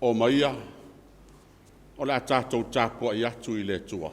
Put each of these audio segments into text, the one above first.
o maia o le a tātou tāpua i atu i le tua.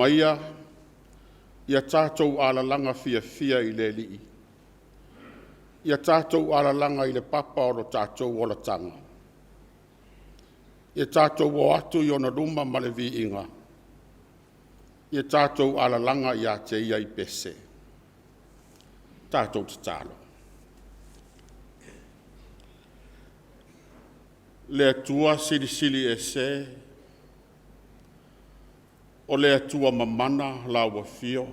Maia, ia tātou alalanga fia i le lii. Ia tātou alalanga i le papa o lo tātou o la tanga. Ia tātou o atu i ona luma ma le vi inga. Ia tātou alalanga i a te ia i pese. Tātou te tālo. Le atua sili e se, o le atua mamana la wafio.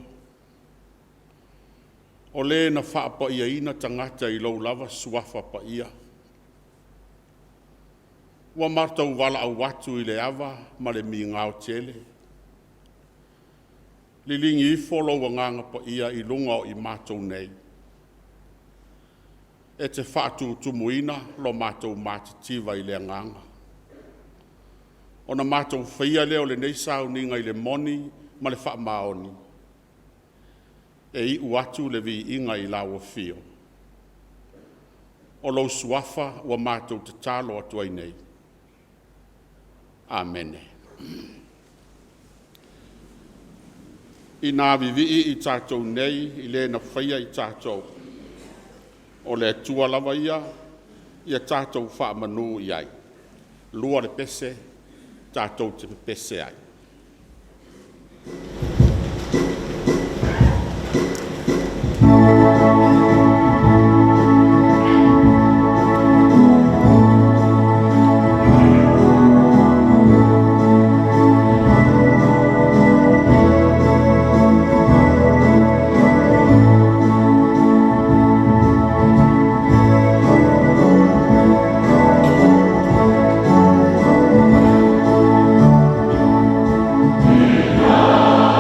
O le na whaapa ia ina tangata i lau lava suafa pa ia. Wa martau wala au watu i le ava ma le mi ngao tele. Lilingi i folo wa nganga pa ia i lunga o i mātou nei. E te whaatu tumuina lo mātou mātitiva i le nganga. Ona mātou whaia leo le nei sau ni ngai le moni ma le wha maoni. E i uatu le vi inga i la wafio. O lau suafa wa mātou te talo atu ai nei. Amene. I nā vivi i tātou nei i le na whaia i tātou. O le tua lava ia tātou wha manu iai. Lua le pese. Tātou te pese ai. Yeah.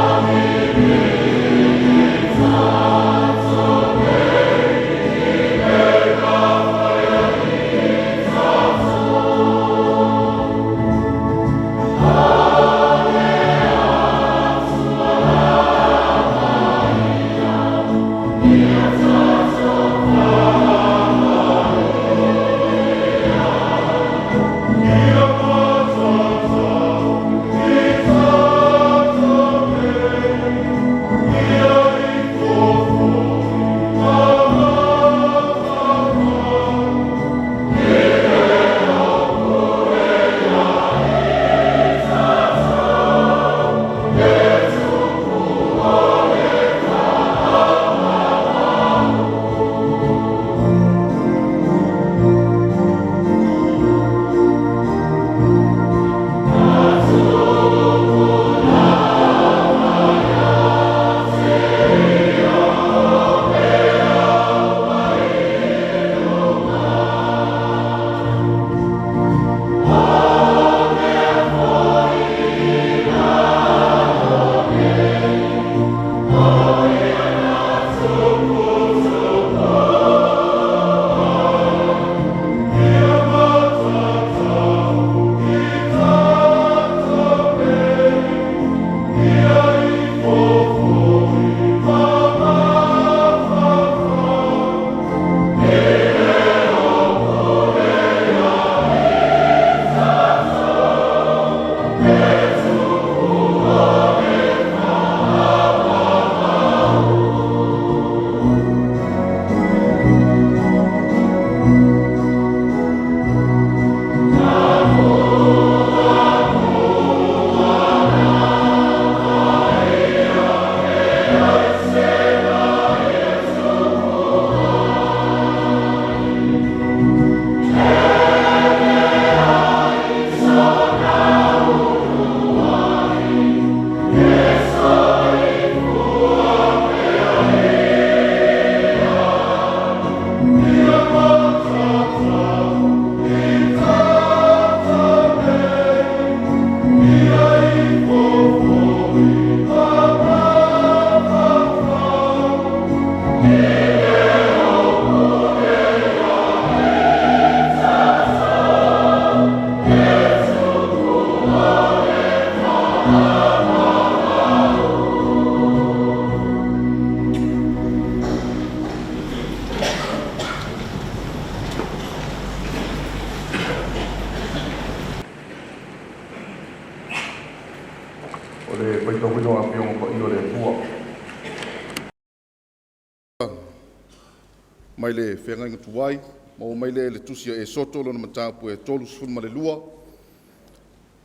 mai le whenga tuai, mo mai le tusia e soto lona matapu e tolu sfunu ma le lua.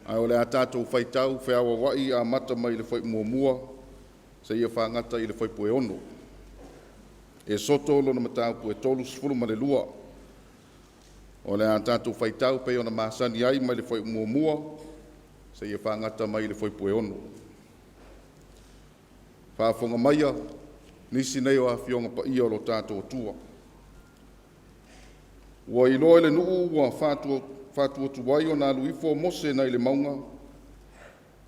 Ai o le a tātou whaitau, wheawa wai a mata mai le whai mua, se ia whangata i le whai pue ono. E soto lona matapu e tolu sfunu ma le lua. O le a tātou whaitau pe ona masani ai mai le whai mua, se ia whangata mai le whai pue ono. Whaafonga maia, nisi nei o a whionga pa ia o lo tātou tua. Ua i loa le nuu ua whātua tuwai o nā luifo mose nei le maunga.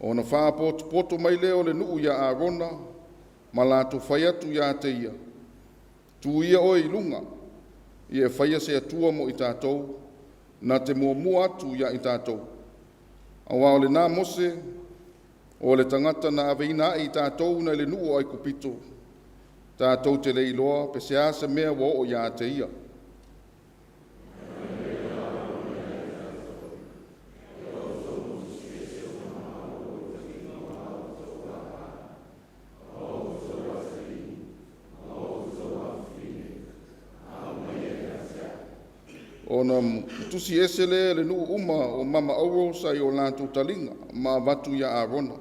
O na whaapoto mai leo le nuu ia a rona, ma lātou whaiatu ia te ia. Tu ia o i lunga, i e whaia se atua mo i tātou, na te mua atu ia i tātou. Awa o le nā mose, o le tangata na aveina i tātou nei le nuu ai kupito. Tātou te leiloa, pe se asa mea wa o ia te ia. Ona tusi esele le nuu uma o mama auro sai o lātou talinga, ma watu ia a rona.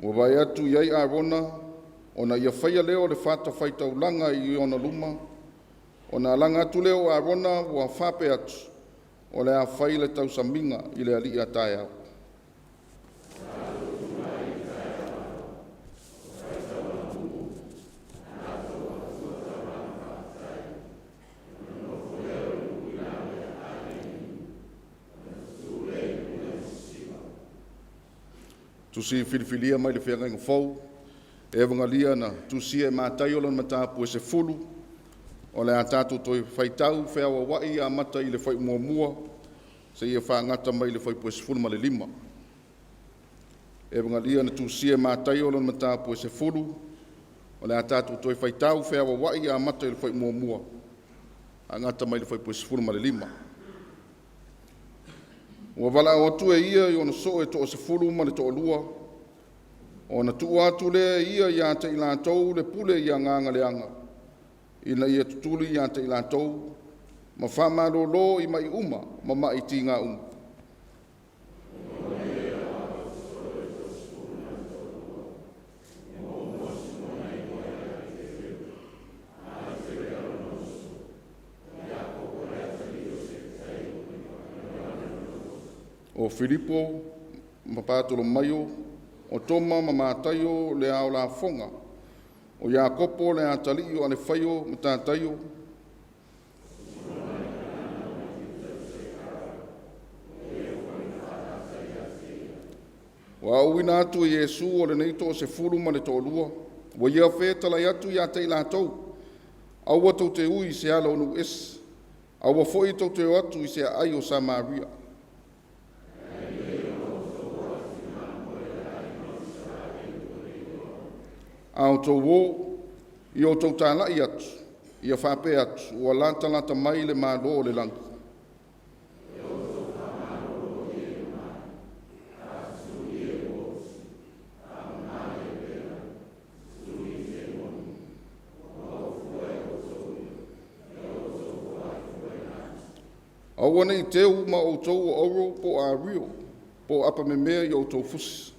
O vai atu iai a rona, ona ia whaia leo le whata whaitau langa i ona luma, ona langa atu leo a rona ua whape atu, o le a whai le tau saminga i le ali a Taeao. Tusi filifilia mai le whenga fau, e vangalia na tusi e mātai o lana matapu e se fulu, o le a tātou toi whaitau, wheawa wai a mata i le whai mua, se ia whangata mai le whai pue se fulu ma le lima. E vangalia na tusi e mātai o lana matapu e se fulu, o le a tātou toi whaitau, wheawa wai a mata i le whai mua, a ngata mai le whai pue se fulu ma le lima. Ua wala o atu e ia i ona so e to o se fulu ma le to o lua. O na tu atu le ia i ate i lātou le pule i a nganga le anga. Ina ia tutuli i ate i lātou. Ma whamaro lo i mai uma, ma mai ti ngā uma. O Filipo, mapatolo maio, o Toma, mamataio, le ao la fonga. O Iakopo, le atalio, ane whaio, matataio. O auina atu i Yesu, o le neito o se fulu ma le tōlua. O ia whetala i atu i a te lātou. Aua tau te ui se ala onu es. Aua foi tau te atu i se ai o Samaria. Ao tau wō, i o tau tāla i atu, i a whape atu, ua lata mai le mālo o le langi. Aua nei teu ma o tau o oro po a rio, po apa me mea i o tau fusi.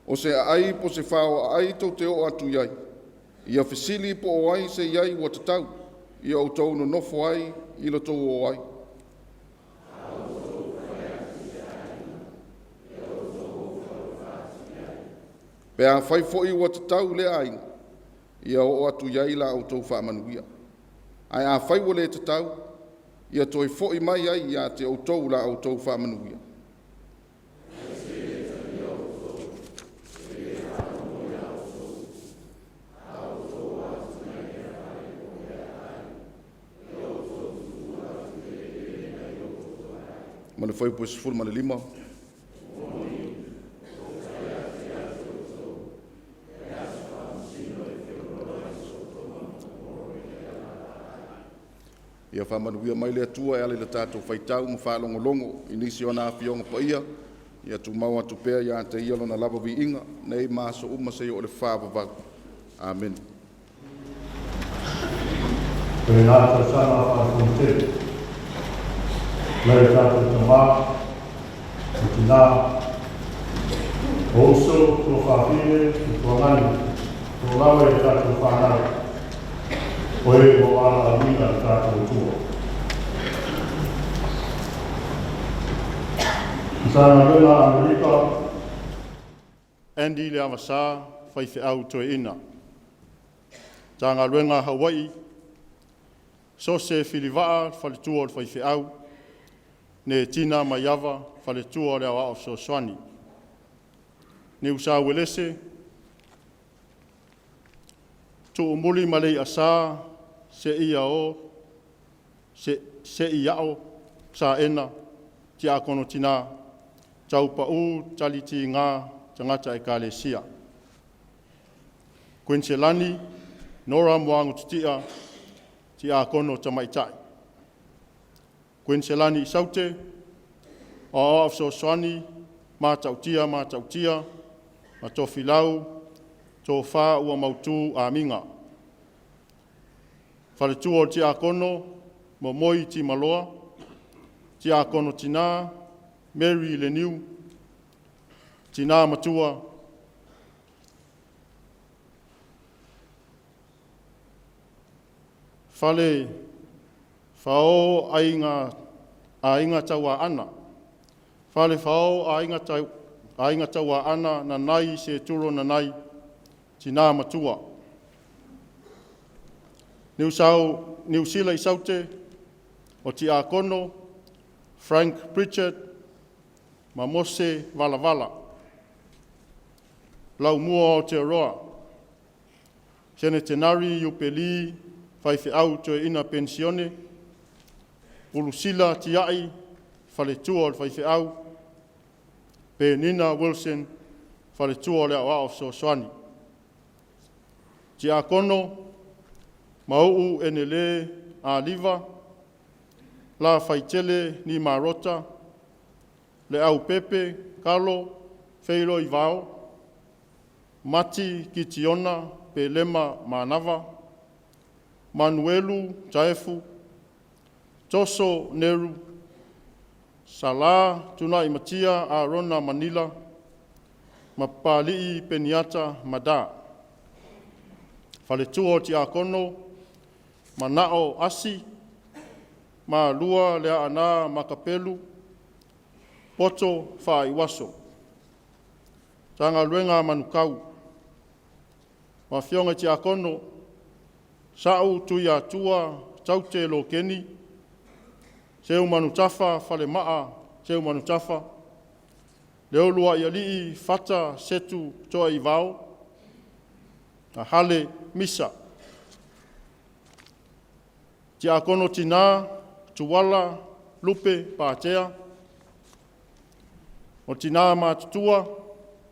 O se ai po se whao ai tau te o atu iai. Ia whisili po o ai se iai ua tatau. Ia o tau no nofo ai, ilo tau o ai. Pea whai fo i ua tatau le aina. Ia o atu iai la o tau whaamanuia. Ai a whai wa le tatau. Ia toi fo i mai ai ia te o tau la o tau whaamanuia. le whaipua ma le 5. Ia whamanuia mai le atua e ale le tātou whaitau ma whaalongolongo inisi o nā whionga pa ia. Ia tu mau atu pēr ia te ialo na lava vi inga. Nei māso uma se o le whāwawau. Amen. Koe nāta sana whākonte. Lai tātou ta mā, o ti nā. Oso, tō whāwhine, tō ngani, tō lawe e tātou whānau. Koe o ala mina tātou tua. Sana lena Amerika. Andy le avasa, whaiwhi au toe ina. Tanga luenga Hawaii. Sose Filiwaa, whaletua o whaiwhi au. Ne tina maiava, whaletua o le awa o Soswani. Ne usa welese. Tu umuli malei asa, se ia o, se ia o, sa ena, ti a kono tina, tau pa u, tali ti ngā, tangata e kālesia. Kuiniselani, nora moangu titia, ti a kono tamaitai. Kuiniselani saute, o of Soswani, ma tautia, ma to filau, to wha ua mautu a minga. Whaletua o ti a kono, mo moi ti maloa, ti a kono tina, Mary Leniu, tina matua, Whale, whao a inga taua ana. Whale whao a inga taua ana na nai se turo na nai, tina matua. New Sila i saute, o ti a kono, Frank Pritchard, ma Mose Valavala. Lau mua o te roa. Sene tenari upeli, whaiwhi au to ina pensione. Ulusila tiai, whaletua o whaiwhi au. Pe Nina Wilson, whaletua o le awa o Soswani. Ti a kono, Mau'u enele a liva, la whaitele ni marota, le au pepe, kalo, feiro i vao, mati ki tiona, pe lema manava, Manuelu taefu, toso neru, sala tuna i matia a rona manila, mapali'i peniata mada. Whaletua ti a kono, manao asi, ma lua lea ana makapelu, poto whaiwaso. Tanga luenga manukau. Ma whionga ti a kono, sau tuia tua taute lo keni, seu manutafa whale maa, seu manutafa, leo lua i alii fata setu toa i vao, na hale misa. Ti a kono tina, tuwala, lupe, pātea. O tina mātutua,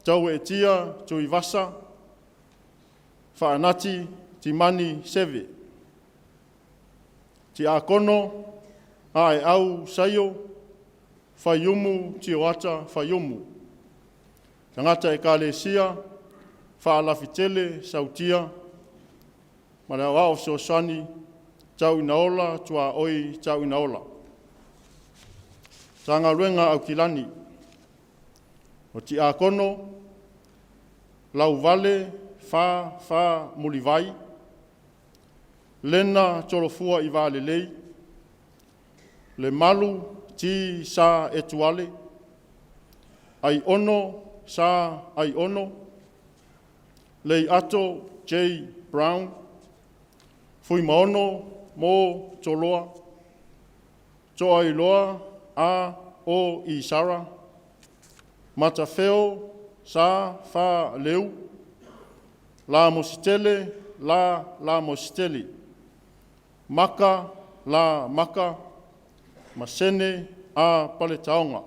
tau e tia, tui vasa. Whaanati, ti mani seve. Ti a kono, a e au saio, whaiumu, ti o ata, whaiumu. Tangata e kālesia, whaalawhitele, sautia. Mara wao Soswani, tau inaola, tua oi tau inaola. Tanga ruenga au kilani. O ti a kono, lau vale, wha mulivai. Lena torofua i vale lei. Le malu ti sa etuale. Ai ono sa ai ono. Lei ato J. Brown. Fui maono mo toloa, toa i loa a o i sara, matawheo sa wha leu, la mositele, la mositele, maka, la maka, masene, a pale taonga.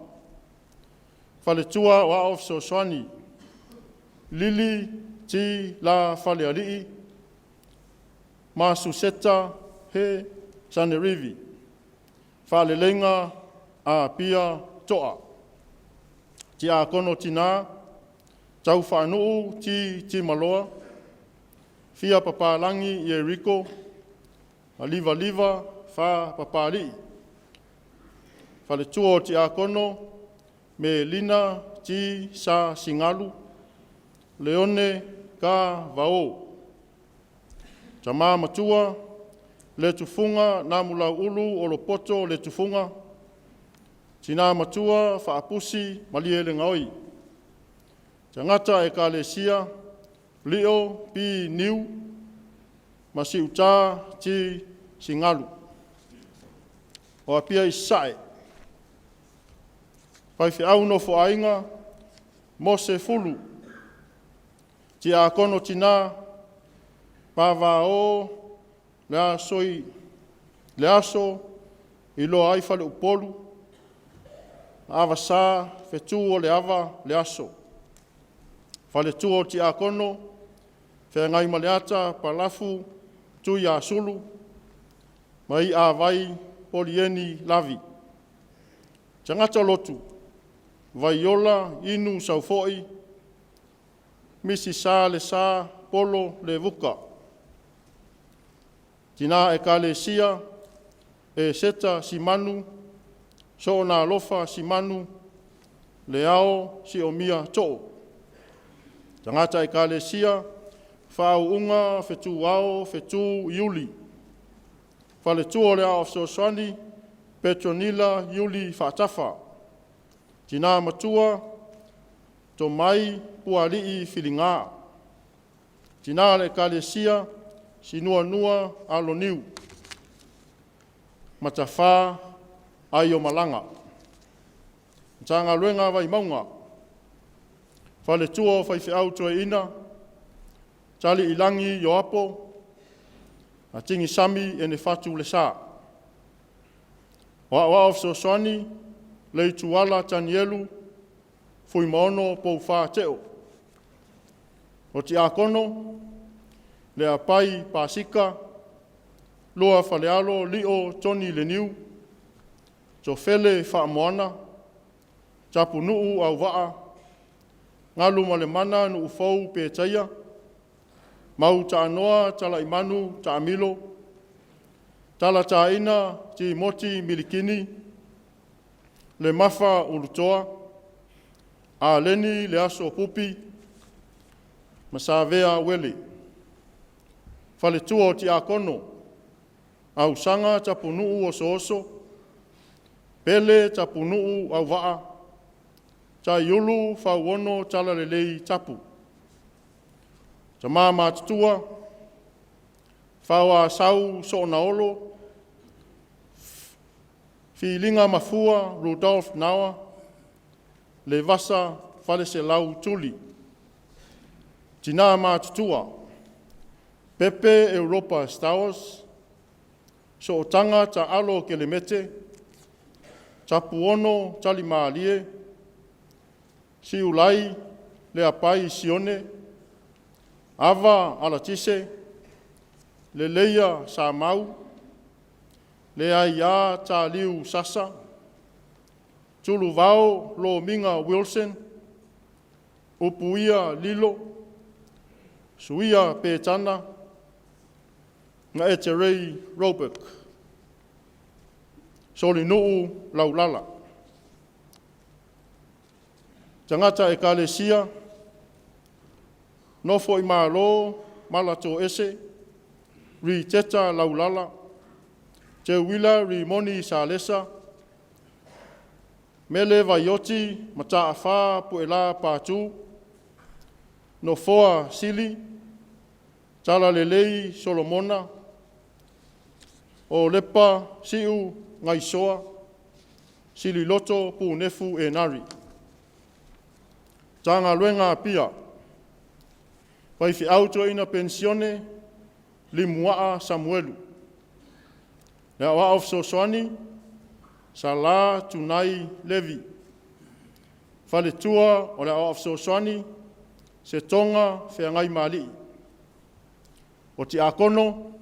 Fale tua wa of so swani. Lili ti la fale alii. Ma suseta he sanerivi. Fale lenga a pia toa. Ti a kono tina. Tau whanuu ti maloa. Fia papalangi i Eriko. A liva fa papali. Fale tuo ti a kono. Me lina ti sa singalu. Leone ka vao. Tama matua. Le tufunga na mula ulu o lo poto le tufunga. Tina matua fa apusi malie le ngaoi. Tangata e ka le sia. Leo pi niu. Masi uta ti singalu. O apia i sae. Pai fi au no fo ainga. Mose fulu. Ti a kono tina. Pava o. Le aso. Ilo aifale upolu. Ava sa. Fetu o le ava le aso. Fale tuo ti a kono. Fe ngai maleata palafu. Tu ya sulu. Mai a vai polieni lavi. Tangata lotu. Vaiola inu saufoi. Misi sa le sa polo le vuka. Tina e ka le sia. E seta si manu. So na lofa si manu. Le ao si omia tō. Tangata e ka le sia. Whau unga, whetu wao, whetu iuli. Whale tuo le ao Soswani, Petronila, iuli whatafa. Tina matua, to mai pualii whilinga. Tina le kalesia, sinua nua alo niu. Matawha, aio malanga. Tanga luenga vai maunga. Whale tuo whaiwhi au tue ina. Tali ilangi yo apo, a tingi sami e ne fatu le sa. Wa of Soswani, le tuala tanielu, fui maono pou wha teo. O ti a kono, le a pai pasika, loa falealo lio toni le niu, to fele wha moana, tapu nuu au waa, ngalu male mana nuu fau pe taia, mau ta noa tala imanu ta amilo tala ta ina ti moti milikini le mafa ulutoa a leni le aso pupi masavea wele fale tuo ti akono au sanga tapunu o soso pele tapunu au waa ta yulu fa wono tala lelei tapu Tama matutua, whaua sau so naolo, whilinga mafua Rudolf Nawa, le vasa whale se lau tuli. Tina matutua, Pepe Europa Stars, so tanga ta alo ke le mete, tapu ono tali maalie, si ulai le apai sione, Ava alatise, le leia sa mau, le aia ta liu sasa, tulu vao lo minga Wilson, upuia lilo, suia petana, nga eterei Robek, soli nuu laulala. Tangata e kalesia, Nofo i malo, malato ese, ri teta laulala, te wila ri moni sa lesa, mele vaioti, mata afa puela patu, nofoa sili, tala lelei Solomona, o lepa siu ngaisoa, sili loto pu nefu e nari. Tanga luenga pia, Pai fi auto ina pensione li mua Samuelu. Le wa of Soswani sa la tunai levi. Fale tua o le au afsosoani se tonga whiangai mali. O ti akono,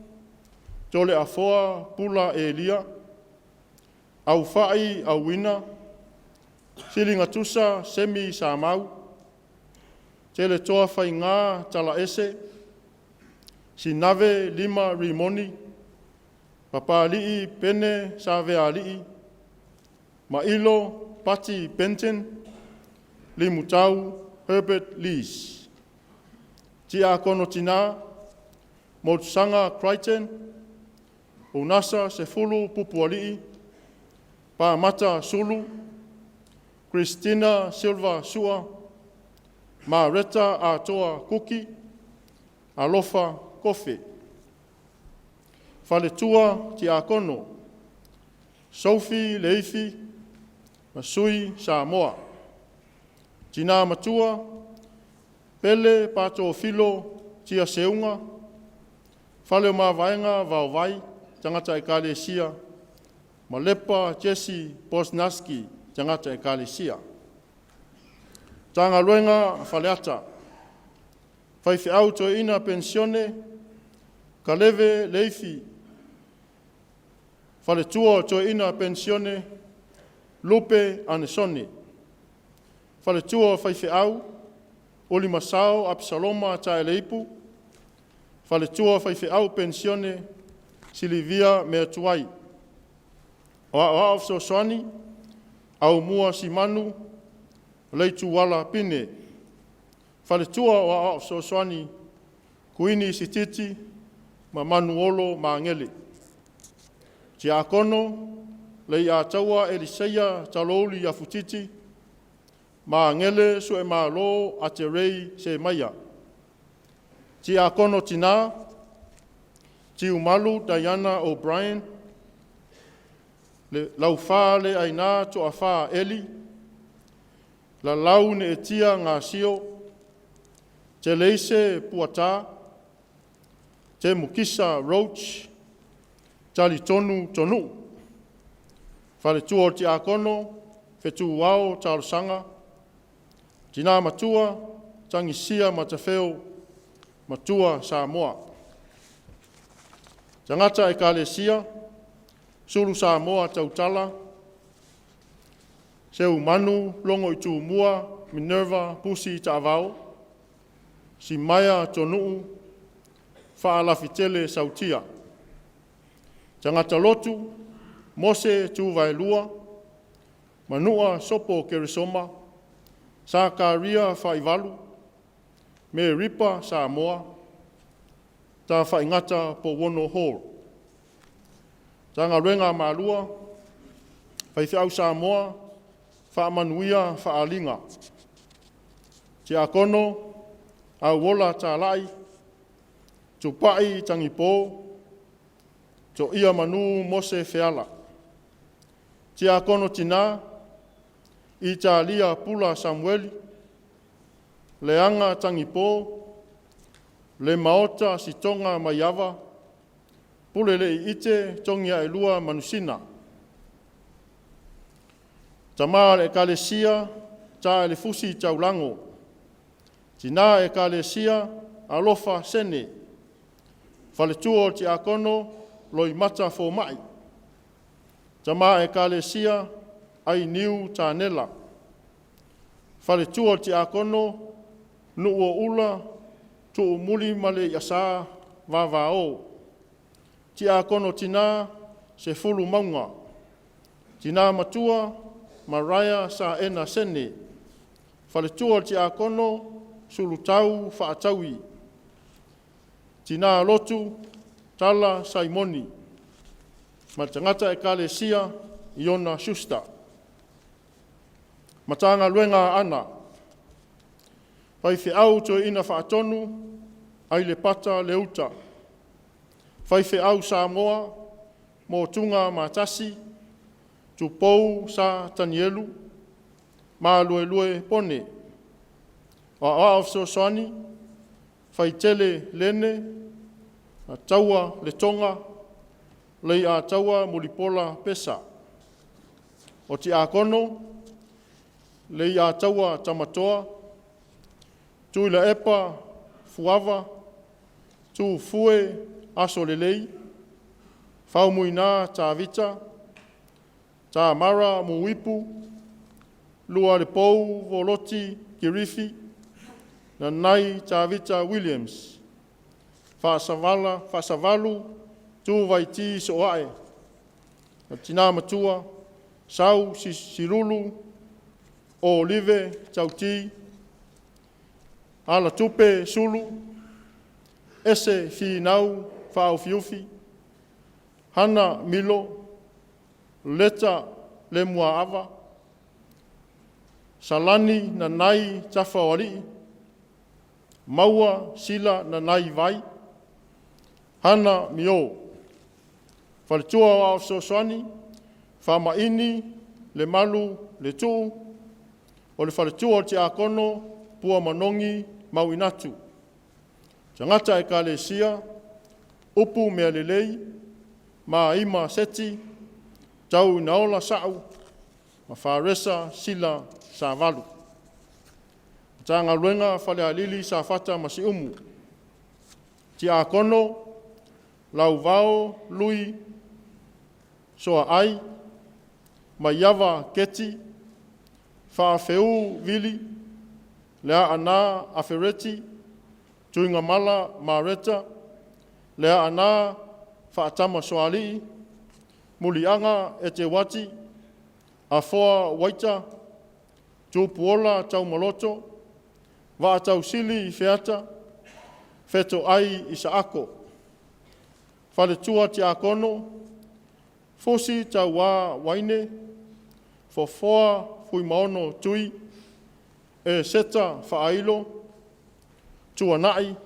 tole afoa pula e lia, au fai au wina, silinga tusa semi sa mau, tele toa fai ngā tala ese, si nave lima rimoni, papa alii pene sa vea alii, ma ilo pati Benton, limutau Herbert Lees. Ti akono tina, Motusanga Crichton, o nasa se fulu pupualii, pa mata sulu, Christina Silva Sua, ma reta a toa kuki, alofa kofe. Fale tua ti akono, Sophie Leifi, Masui Samoa. Tina matua, pele pato filo tia seunga, fale ma vaenga vau vai, tangata ekalesia, malepa Jesse Bosnaski, tangata ekalesia. Tanga luenga faleata, faifi auto ina pensione, kaleve leifi, fale tua to ina pensione, lupe anesone. Fale tua faifi au, oli masao Absaloma Taeleipu, fale tua faifi au pensione, Silivia Meatuai. O afso soani, au mua simanu, leitu wala pine. Fale tua o afso soani, Kuinisititi, ma manuolo maangele. Ti akono, lei a taua Eliseia taloli a futiti, maangele su e malo a te rei se maia. Ti akono tina, ti umalu Diana O'Brien, le laufa le aina to afa Eli, la lau ne etia ngā sio, te leise puata, te mukisa Roach, tali tonu tonu. Fale tua ti akono, fetu wao talsanga, tina matua, tangisia matafeo, matua Samoa. Tangata ekalesia, sulu Samoa tautala, seu manu longo i mua, Minerva pusi taavao, si maya tonuu, faalafitele sautia. Tangata Lotu, Mose tuvailua, manua sopo kerisoma, Sakaria faivalu, me ripa Samoa, ta whaingata po Wono Hall. Tanga renga malua, whaiwhiau Samoa, whaamanuia whaalinga. Te akono, au wola tā lai, tupai tangipo, to ia manu Mose Feala. Te akono tina, i Italia pula Samueli, leanga tangipo, le maota si tonga maiava, pule le ite tongia e lua manusina. Tamaa e kalesia, ta e le fusi taulango. Tina e kalesia, alofa sene. Fale tuo ti akono, loi mata fo mai. Tamaa e kalesia, ai niu tanela. Fale tuo ti akono, nuo ula, tu muli male yasa vavao. Ti akono tina se fulu maunga. Tina matua maraya sa ena sene. Fale tua ti akono sulutau faatawi. Tina Lotu tala Saimoni. Matangata ekalesia Iona Schuster. Matanga luenga ana. Whaiwhi au to ina whaatonu, ai le pata leuta. Whaiwhi au Samoa, mō tunga matasi, tu pou sa tanielu, mā lue pone. O aafso soani, whaitele lene, a taua le tonga, lei a taua mulipola pesa. o ti akono, le ia taua tamatoa, tui la epa fuava, tu fue aso lelei, fau muina ta vita, ta mara muipu, lua le pou voloti kirifi, na nai ta vita Williams, fa savalu, tu vaiti soae, na tina matua, sau sirulu, o olive tauti, ala tupe sulu, ese fi nau fau fiufi, hana milo, leta le mua ava, salani na nai tafawari, maua sila na nai vai, hana mio, falitua wa ofsoswani, famaini le malu le tuu, o le falitua o te akono pua manongi mauinatu. Tangata e ka le sia, upu mea lelei, ma ima seti, tau naola sau, ma wharesa sila sa valu. Tanga luenga fale alili sa fata masi umu. Ti akono, lau vao, lui, soa ai, ma yava keti, whaafeu vili, lea ana afereti, tuinga mala mareta, lea ana whaatama soali, mulianga e te wati, a foa waita, tupuola tau maloto, wa tau sili feata, feto ai isa ako. Fale tua ti akono, fosi tau wa waine, fofoa fui maono tui, e seta whaailo, tua nai,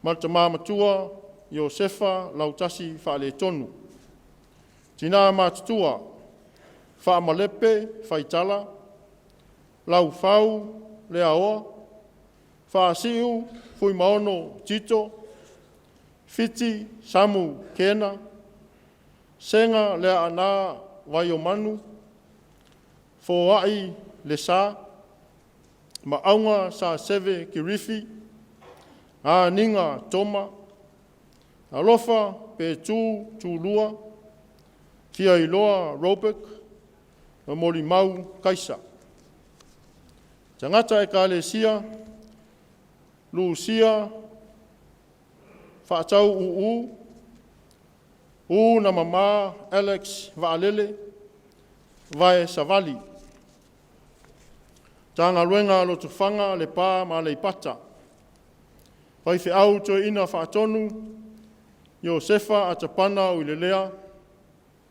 malta matua, Iosefa lautasi whaale tonu. Tina matutua, whaamalepe whaitala, lau whau lea oa, whaasiu fui maono tito, fiti samu kena, senga lea ana waiomanu, foai le sa, maunga sa seve kirifi, a ninga toma, alofa pe tu lua, kia iloa Robek, na mori mau kaisa. Tangata e ka le sia, Lucia, whaatau u na mama Alex Vaalele, vai savali. Tanga luenga Lotu whanga le pā ma le ipata. Pai whi au toi ina whaatonu, Iosefa a tapana o ilelea,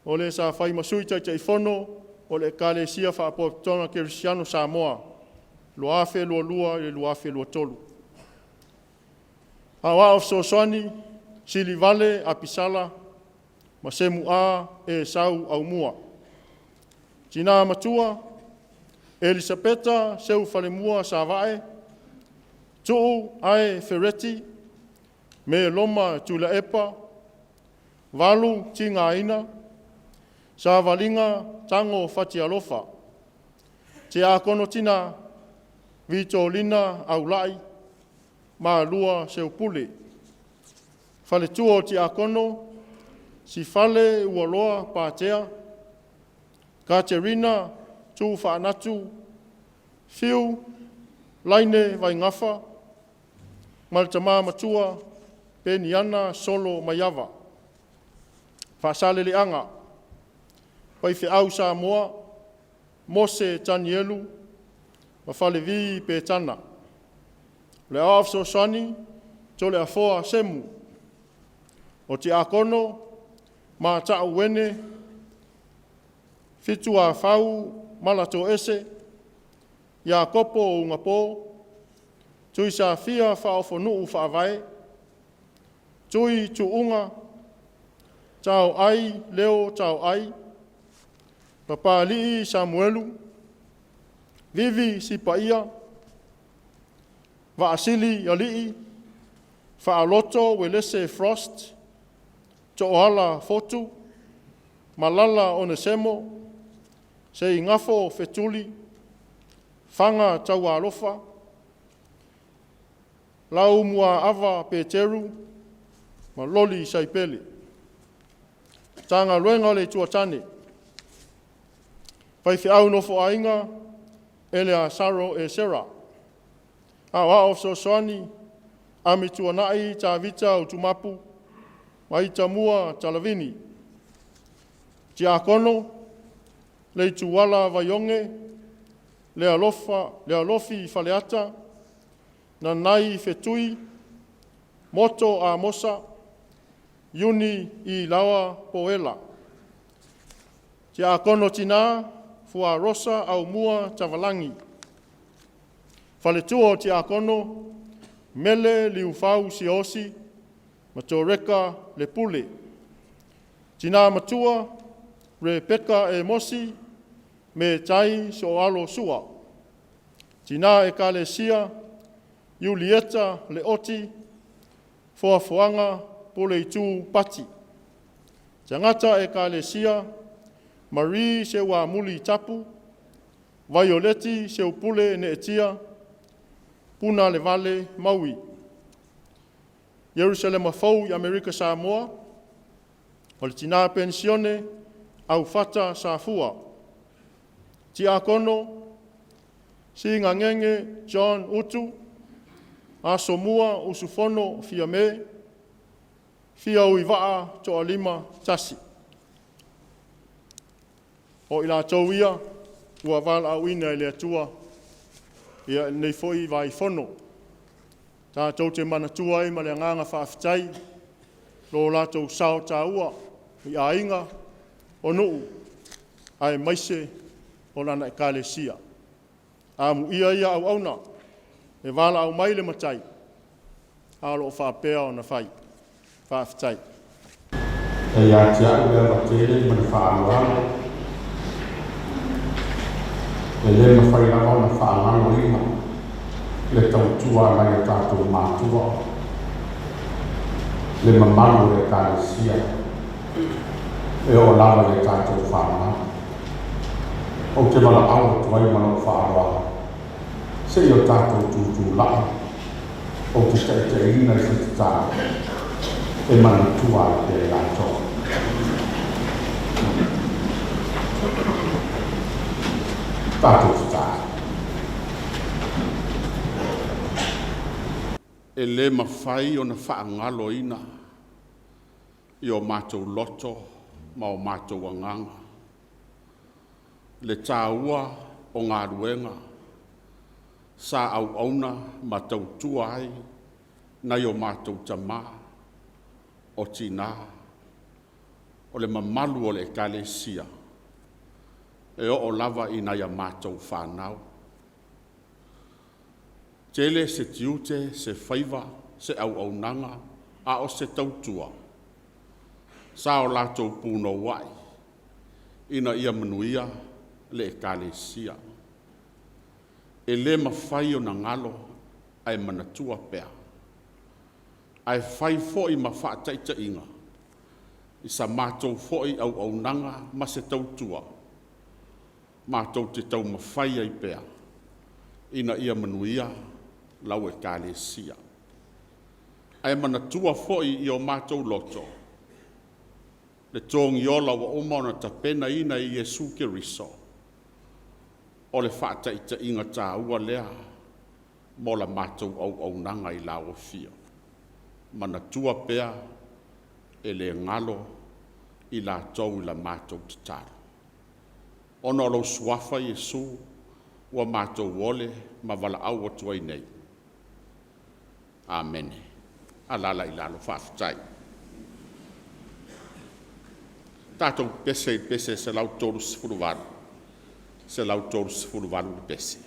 o le sa whai masui Taitai FONO, o le ka le sia whaapotona Kerisiano Samoa, luafe lua lua le luafe lua tolu. Hawa of Soswani, sili vale a pisala, ma semu a e sau au mua. Tina matua, Elisabeta seu fale mua sa vae, tuu ae fereti, me loma tula epa, valu tinga aina, sa valinga tango fati alofa. Te akono tina, vito lina au lai, ma lua seu pule. Fale tuo ti akono, si fale ualoa pātea, Katerina tu whaanatu, fiu, laine vai ngafa, maltama matua, peniana solo maiava. Whaasale le anga, pai whi au Samoa, Mose Tanielu, ma whale vi pe tana. Le auf so sani, to le afoa semu. O ti akono, ma tau wene, fitu a whau, malato ese, ia kopo o unga pō, tui sa fia whaofonu whaavai, tui tu unga, tau ai, leo tau ai, papa lii Samuelu, vivi si paia, vaasili ya lii, whaaloto welese frost, to ohala fotu, malala onesemo, se ingafo fetuli, fanga tau alofa, lau mua ava peteru, ma loli saipele. Tanga luenga le tuatane. Whaifi au nofo ainga, ele a saro e sera. A wao so soani, ami tuanai ta vita o tumapu, waita mua talavini. Tia kono, le tuwala vayonge, le alofi faleata, na nai fetui, moto a mosa, yuni I lawa poela. Tia kono tina, fua rosa au mua tavalangi. Faletuo tia kono, mele liufau siosi, matoreka le pule. Tina matua, re peka e mosi, me tai so alo sua. Tina e kale sia, Julieta le oti, foa foanga pule itu pati. Tangata e kale sia, Marie se wa muli tapu, Violeti se upule ne etia, Puna le vale maui. Jerusalem fau I Amerika Samoa, o le tina pensione au fata safua. Tia kono, si ngangenge John Utu, a somua usufono fia me, fia uivaa toa lima tasi. O ila tauia, ua val au ina ele atua, ia nei foi vai FONO. Tā tau te mana tuai ma le nganga whaafitai, lo lātou sao tāua, I ainga, o nuu, ai maise o lana e kālesia. Amu ia au auna, e wala au maile matai, alo o whaapea o na whai, whaafitai. E ia tia ua watere mani whaangarano. E le mawhai rao na whaangarano inga. Le tautua mai e tātou mātua. Le mamalu e kālesia. E o lawa e tātou whaangarano. O te mala au tuai mana o whaarawa. Se o tātou tūtū laa. O te te ina I te tā. E mana tua te rātou. Tātou te tā. E le mawhai o na whaangalo ina. I o mātou loto, ma o mātou anganga. Le tāua o ngā ruenga, sa au auna ma tau tua ai, nai o mātou tamā, o tina, o le mamalu o le kalesia, e o lava I nai a mātou whanau. Tele se tiute, se whaiva, se au nanga, a o se tautua, sa o lātou pūno wai, ina ia manuia, le kalesia. E le mawhai o na ngalo ai manatua pea. Ai whai foi ma whaataita inga. I sa mātou foi au nanga ma se tautua. Mātou te tau mawhai ai pea. Ina ia manuia lau e kalesia. Ai manatua foi I o mātou loto. Le tongi ola wa omona ta pena ina I Yesu Keriso. O le whaataita inga tā ua lea, mo la mātou au nanga I la ofia. Mana tua pea, e le ngalo I la tau I la mātou tatara. Ono lo suafa Yesu, ua mātou wole, ma wala au atuai nei. Amen. Alala I lalo whaafitai. Tātou pese se lau tolu sifuruwaru. Se lau tolu sifuruwaru pese.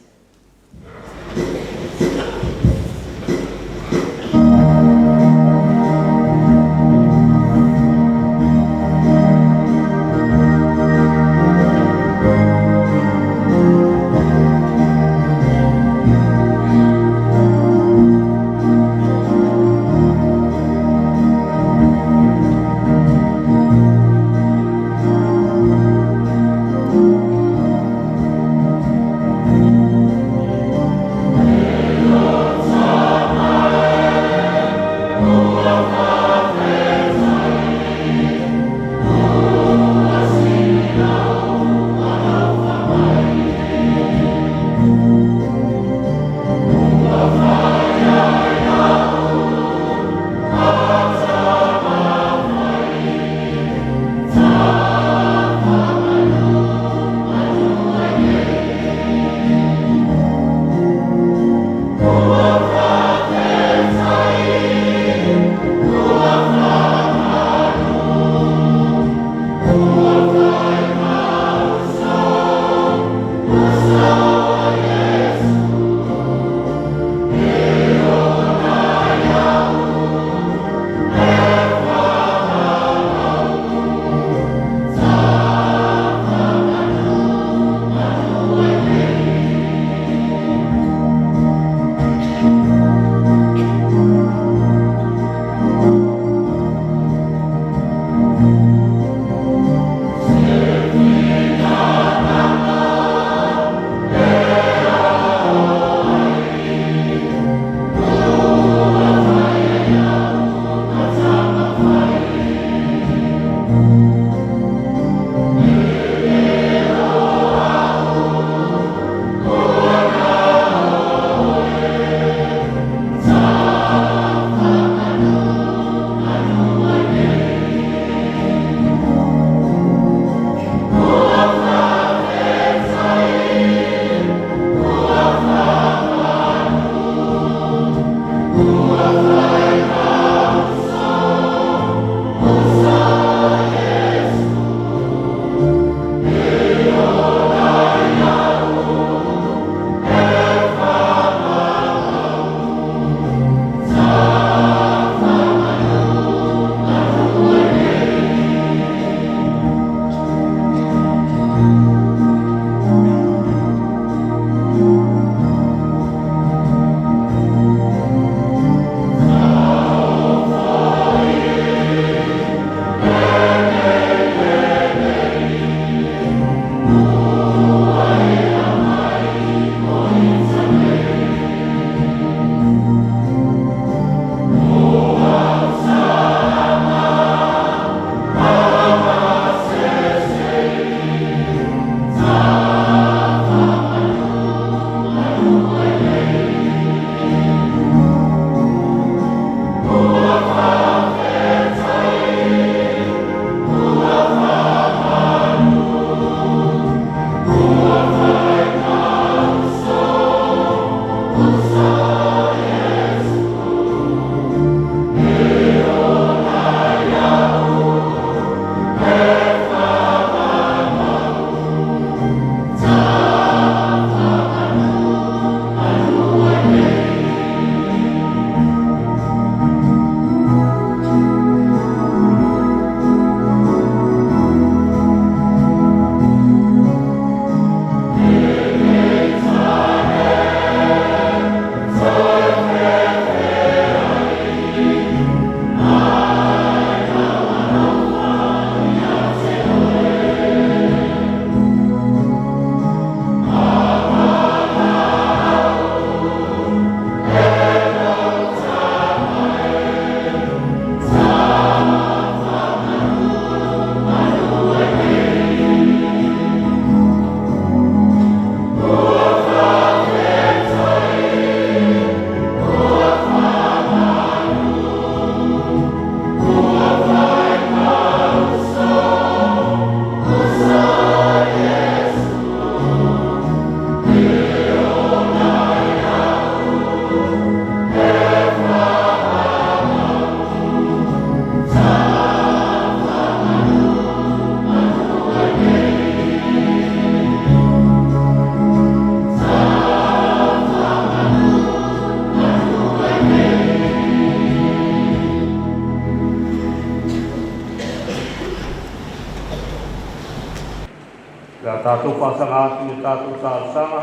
tātou whasanga atu e tātou tāsanga,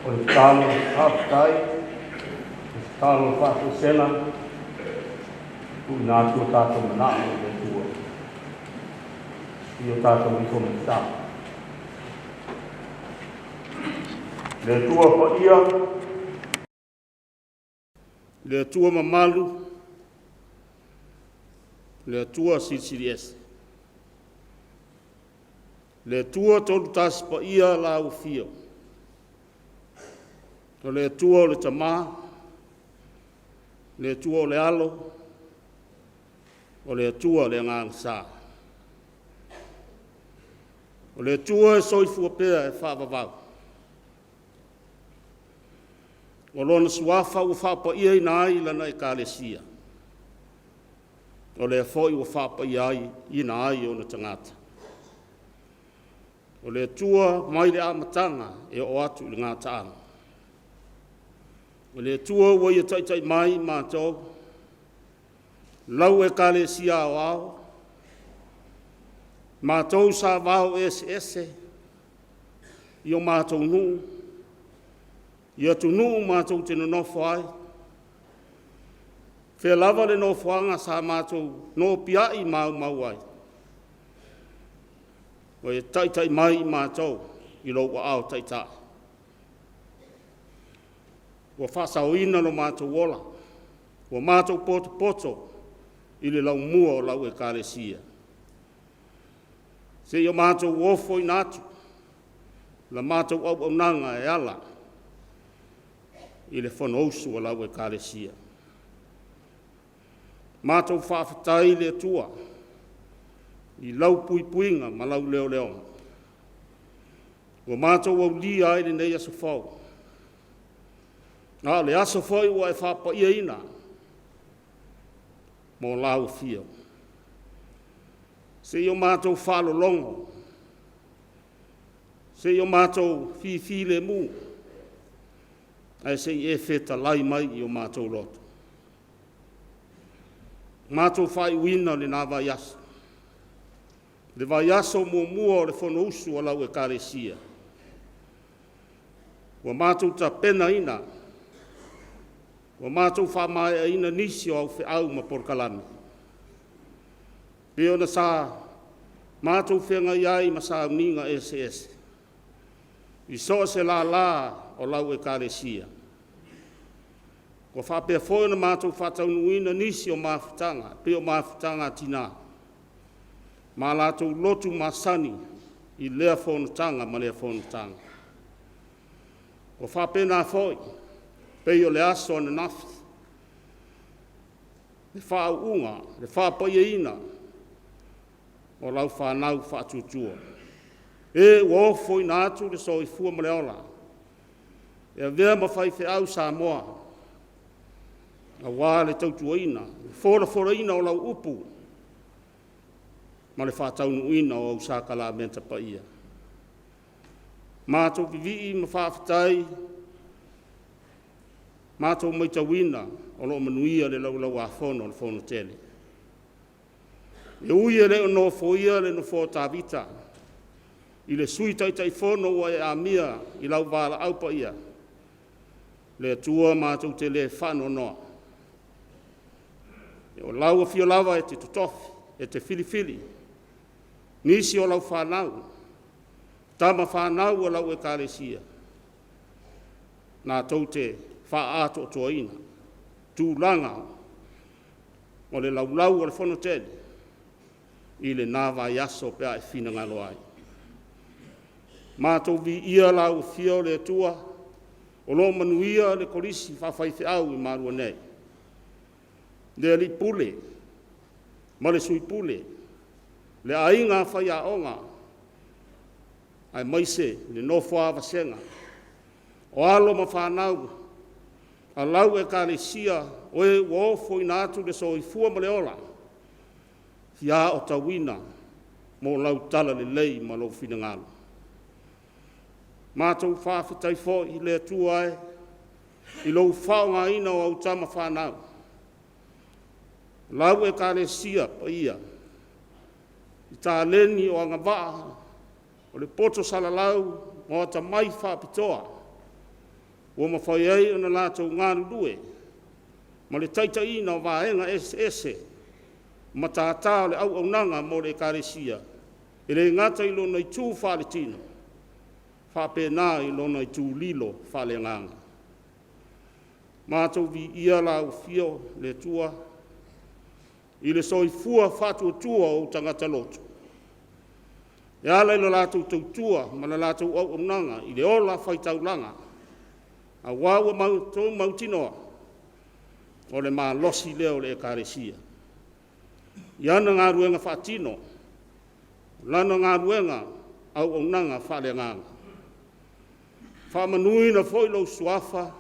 o le tālo haptai, o le tālo whātou sena, ku nātua tātou manao le tua. I o tātou i kome tā. Le tua pa ia, le tua mamalu, le tua CCDS. Le tua tolu tasi pa ia la ufio. O le tua o le tamā, le tua o le alo, o le tua o le ngāngsā. O le tua e soifua pēa e whaavavau. O lona suafa ua whapa ia i nā ai lana e kālesia. O le foi ua whapa ia i nā ai o na tangata. O le tua mai le amatanga e o atu le ngā taanga. O le tua ua ia taitai mai mātou. Lau e kālesia o ao. Mātou sa vau ese. I o mātou nuu. Ia tu nuu mātou te nofo ai. Whea lava le nofoanga sa mātou no piai mau ai. O e taitai mai mātou i lo wa ao taitai. O whasauina no mātou wola. O mātou poto i le lau mua o lau e kālesia. Se i o mātou ofo i nātu. La mātou au nanga e ala. I le FONO o lau e kālesia. Mātou whawhatai le tua. I lau puipuinga ma lau leo. O mātou au li ai le nei aso whau. Le aso whau ua e whapa ia ina. Mō lau fia. Se i o mātou whalo longo. Se i o mātou fi le mu. Ai se i e feta lai mai i o mātou loto. Mātou whai uina le nā vai aso. Le vai aso mua o le FONO o lau e kālesia. Wa mātou ta pena ina. Wa mātou whamai a ina nisi o au whiau ma porkalami. Peo na sā mātou whenga iai ma sā uninga SS. I soa se la o lau e kālesia. Ko whapea fōi na mātou whataunuina nisi o mawhitanga, peo mawhitanga tina. Mā lātou lotu masani i lea whonutanga ma lea whonutanga. Ko whapea nā fōi, peo le aso na nafi. Le whaaunga, le whaapaia ina, o lau whanau whaatutua. E uofo i nātu le so i fua ma leola. E vea ma whaife au Samoa. A wā le tautuaina, fora ina o lau upu. Ma le whātaunu ina o au sākala menta pa ia. Mātou pivi ma whāwhitai. Mātou maitawina o lo manuia le lau a FONO le FONO TELE. E uia le o no foia le no fo tāvita. I le sui taitai FONO wa e amia i lau wāla au pa ia. Le tua mātou te le whano noa. O lau a fio lava e te tutofi, e te filifili. Nisi o lau whanau. Tama whanau o lau e kālesia. Nā tau te whaato o toaina. Tūlanga o le lau o le FONO TELE. I le nāwa yaso pea e whina ngalo ai. Mātou vi ia lau fio le tua. O lo manuia le korisi whawhaife au i marua nei. Le li pule, ma le sui pule, le ainga whai a onga, ai maise, le nofua vasenga, o alo ma whanau, a lau e kālesia, o e uofo i nātu le so i fua ma le ola, hia o tawina, mo lau tala le lei ma lo whina ngalo. Mātou whawhitai fo i le atua ai, i lo whaonga ina o au tama whanau. Lau e kālesia pa ia. I tā leni o anga waa, O le poto salalau, mo ta mai whapitoa. Ua mawhai ai ona lātou ngāru lue. Ma le taitai na o vaenga ese. Ma tātā le au nanga mo le karesia. E le ngata ilo na i tū whale tino. Whapena ilo na i tū lilo whale nganga. Mātou vi ia la u fio le tua. I le soifua whatua tua o tangata lotu. E ala ilo lātou tautua ma la lātou au nanga i le ola whaitaulanga. A wawa mautinoa o le maa losi leo le ekaresia. Iana ngā ruenga whaatino, lana ngā ruenga au nanga whale nganga. Whamanuina whoilo suafa,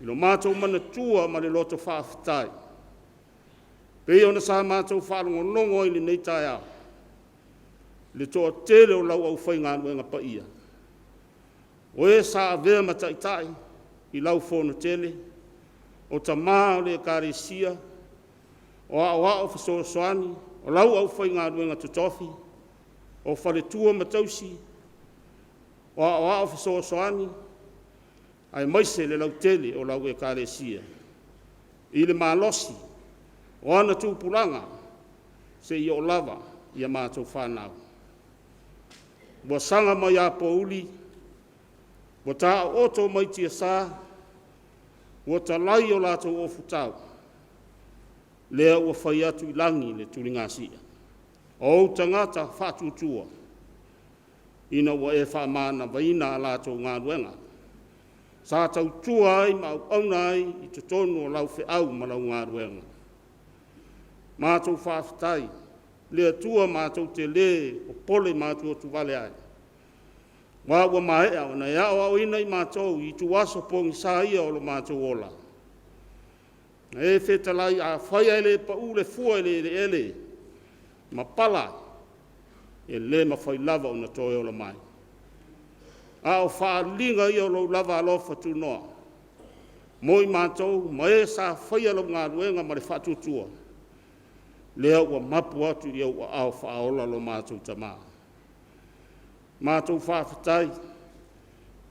ilo mātou mana tua ma le loto whaafitai. Pei ona sa mātou whaalongo nongo i le nei Taeao. Le toa tele o lau au whai ngā ruenga pa ia. O e sa avea ma Taitai i lau FONO TELE, o ta maa o le karesia, o a whasoasoani, o lau au whai ngā ruenga tutofi, o whale tua matausi, o a whasoasoani, ai maise le lau tele o lau e karesia. I le malosi, o ana tūpulanga, se i o lava i a mātou whanau. Wa sanga mai a pouli, wa tā oto mai tia sā, wa ta lai o lātou o futau. Lea ua whai atu i langi le turingasia. O tangata whatutua, ina ua e whamana vaina a lātou ngā ruenga. Sā tau tua ai ma auna ai i te tonu o lau whiau ma lau ngā ruenga. Mātou whawhitai, lea tua mātou te le o pole mātou o tu vale ai. Wā ua maea o na iao au ina i mātou i tu aso pongi sā ia o lo mātou ola. E whetalai a whai ele pa ule fua ele, ma pala e le ma whai lava o na toi o la mai. A o whaalinga i o lo lava alofa tu noa. Moi mātou, ma e sa whai alo ngā ruenga ma le whatutua. Lea ua mapu atu i au au whaola lo mātou tamaa. Mātou whawhitai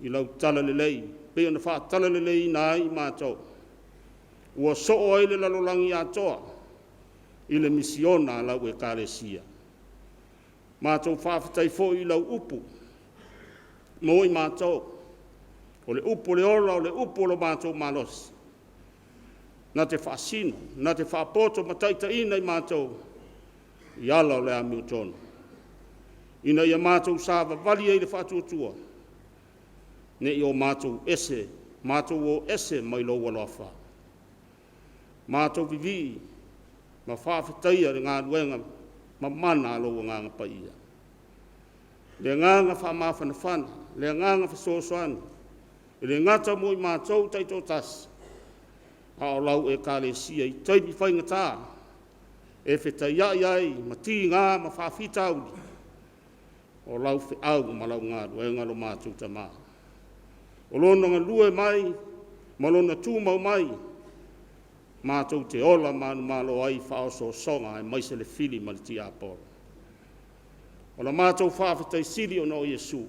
i lau tala lelei, pe ona whaatala lelei nā i mātou. Ua soo ai le lalolangi atoa i le misiona lau e karesia. Mātou whawhitai fo i lau upu, mo i mātou, o le upu le ola o le upu lo mātou malosi. Na te whaasino, na te whaapoto mataita ina i mātou, i ala o le amiutono. Ina ia mātou sāwa vali ei le whatuatua. Ne i o mātou o ese mai lo waloafa. Mātou vivi, ma whawhitaia le ngā ruenga, ma mana alo o nganga pa ia. Le nganga whamawhanawhana, le nganga whasoasoani, le ngata mo i mātou taito tasi. A o lau e kālesia i taipi whaingatā, e whetai ai, ma tī ngā, ma whawhitauri. O lau whiau ma lau ngā ruenga lo mātou tamā. O lona ngā lue mai, ma lona tūmau mai, mātou te ola manu malo ai whaoso songa e maise le fili ma le ti aporo. O la mātou whawhitai siri o no Iesu.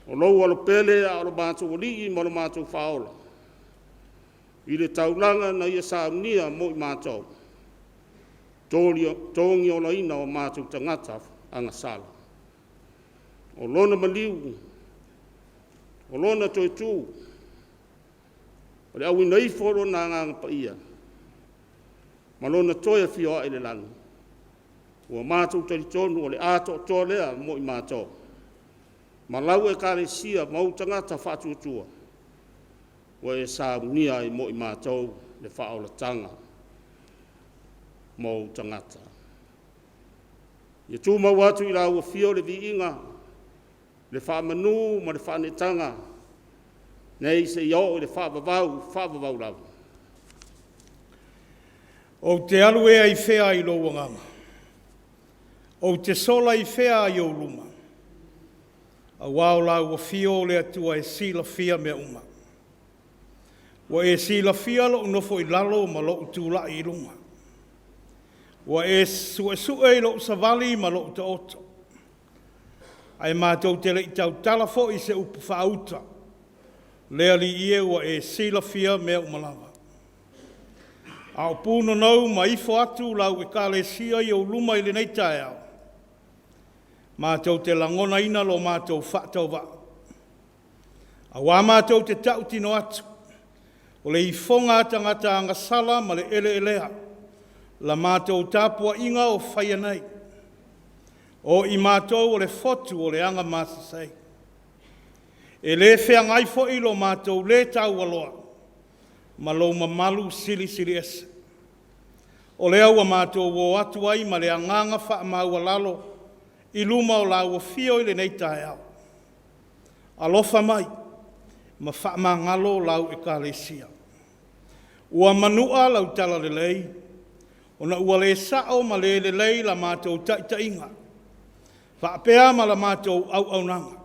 O lau alo pele a o mātou o lii ma lo mātou whaola. I le taulanga na ia saunia mo i mātou. Tongi o la ina o mātou tangata anga sala. O lona maliu, o lona toi tū, o le awi nei foro na nganga pa ia. Ma lona toi a fioa ele langi. Ua mātou tari tonu o le ato toa lea mo i mātou. Ma lau e karesia mau tangata whatuatua. Ua e saunia i mo i mātou le whaolatanga mo tangata. Ia tūmau atu i la ua fio le viinga, le whaamanu ma le whaanetanga, nei se iau i le whaavavau lau. O te alu ea i whea i lo wanganga. O te sola i whea i o luma. A wao la ua fio le atua e sila fia mea uma. Wa e sila fia lo unofo i lalo ma lo utula i lunga. Wa e sue i lo savali ma lo te oto. Ai mātou te rei tau tala fo i se upu whauta. Lea li ie ua e sila fia mea umalawa. Au pūno nau ma ifo atu lau e kālesia i au luma i le nei Taeao. Mātou te langona ina lo mātou whaatau wa. A wā mātou te tau tino atu. O le ifonga tangata anga sala ma le ele elea. La mātou tāpua inga o whaia nei. O i mātou o le fotu o le anga māsasei. E le whea ngai fo ilo mātou le tau aloa. Ma lo mamalu sili sili ese. O le aua mātou o atu ai ma le anganga wha maua lalo. I luma o lau o fio i le nei Taeao. Alofa mai. Ma wha ma ngalo lau e kālesia. Ua manua lau tala le lei. Ona ua le sao ma le lei la mātou taitainga. Whaapea ma la mātou au nanga.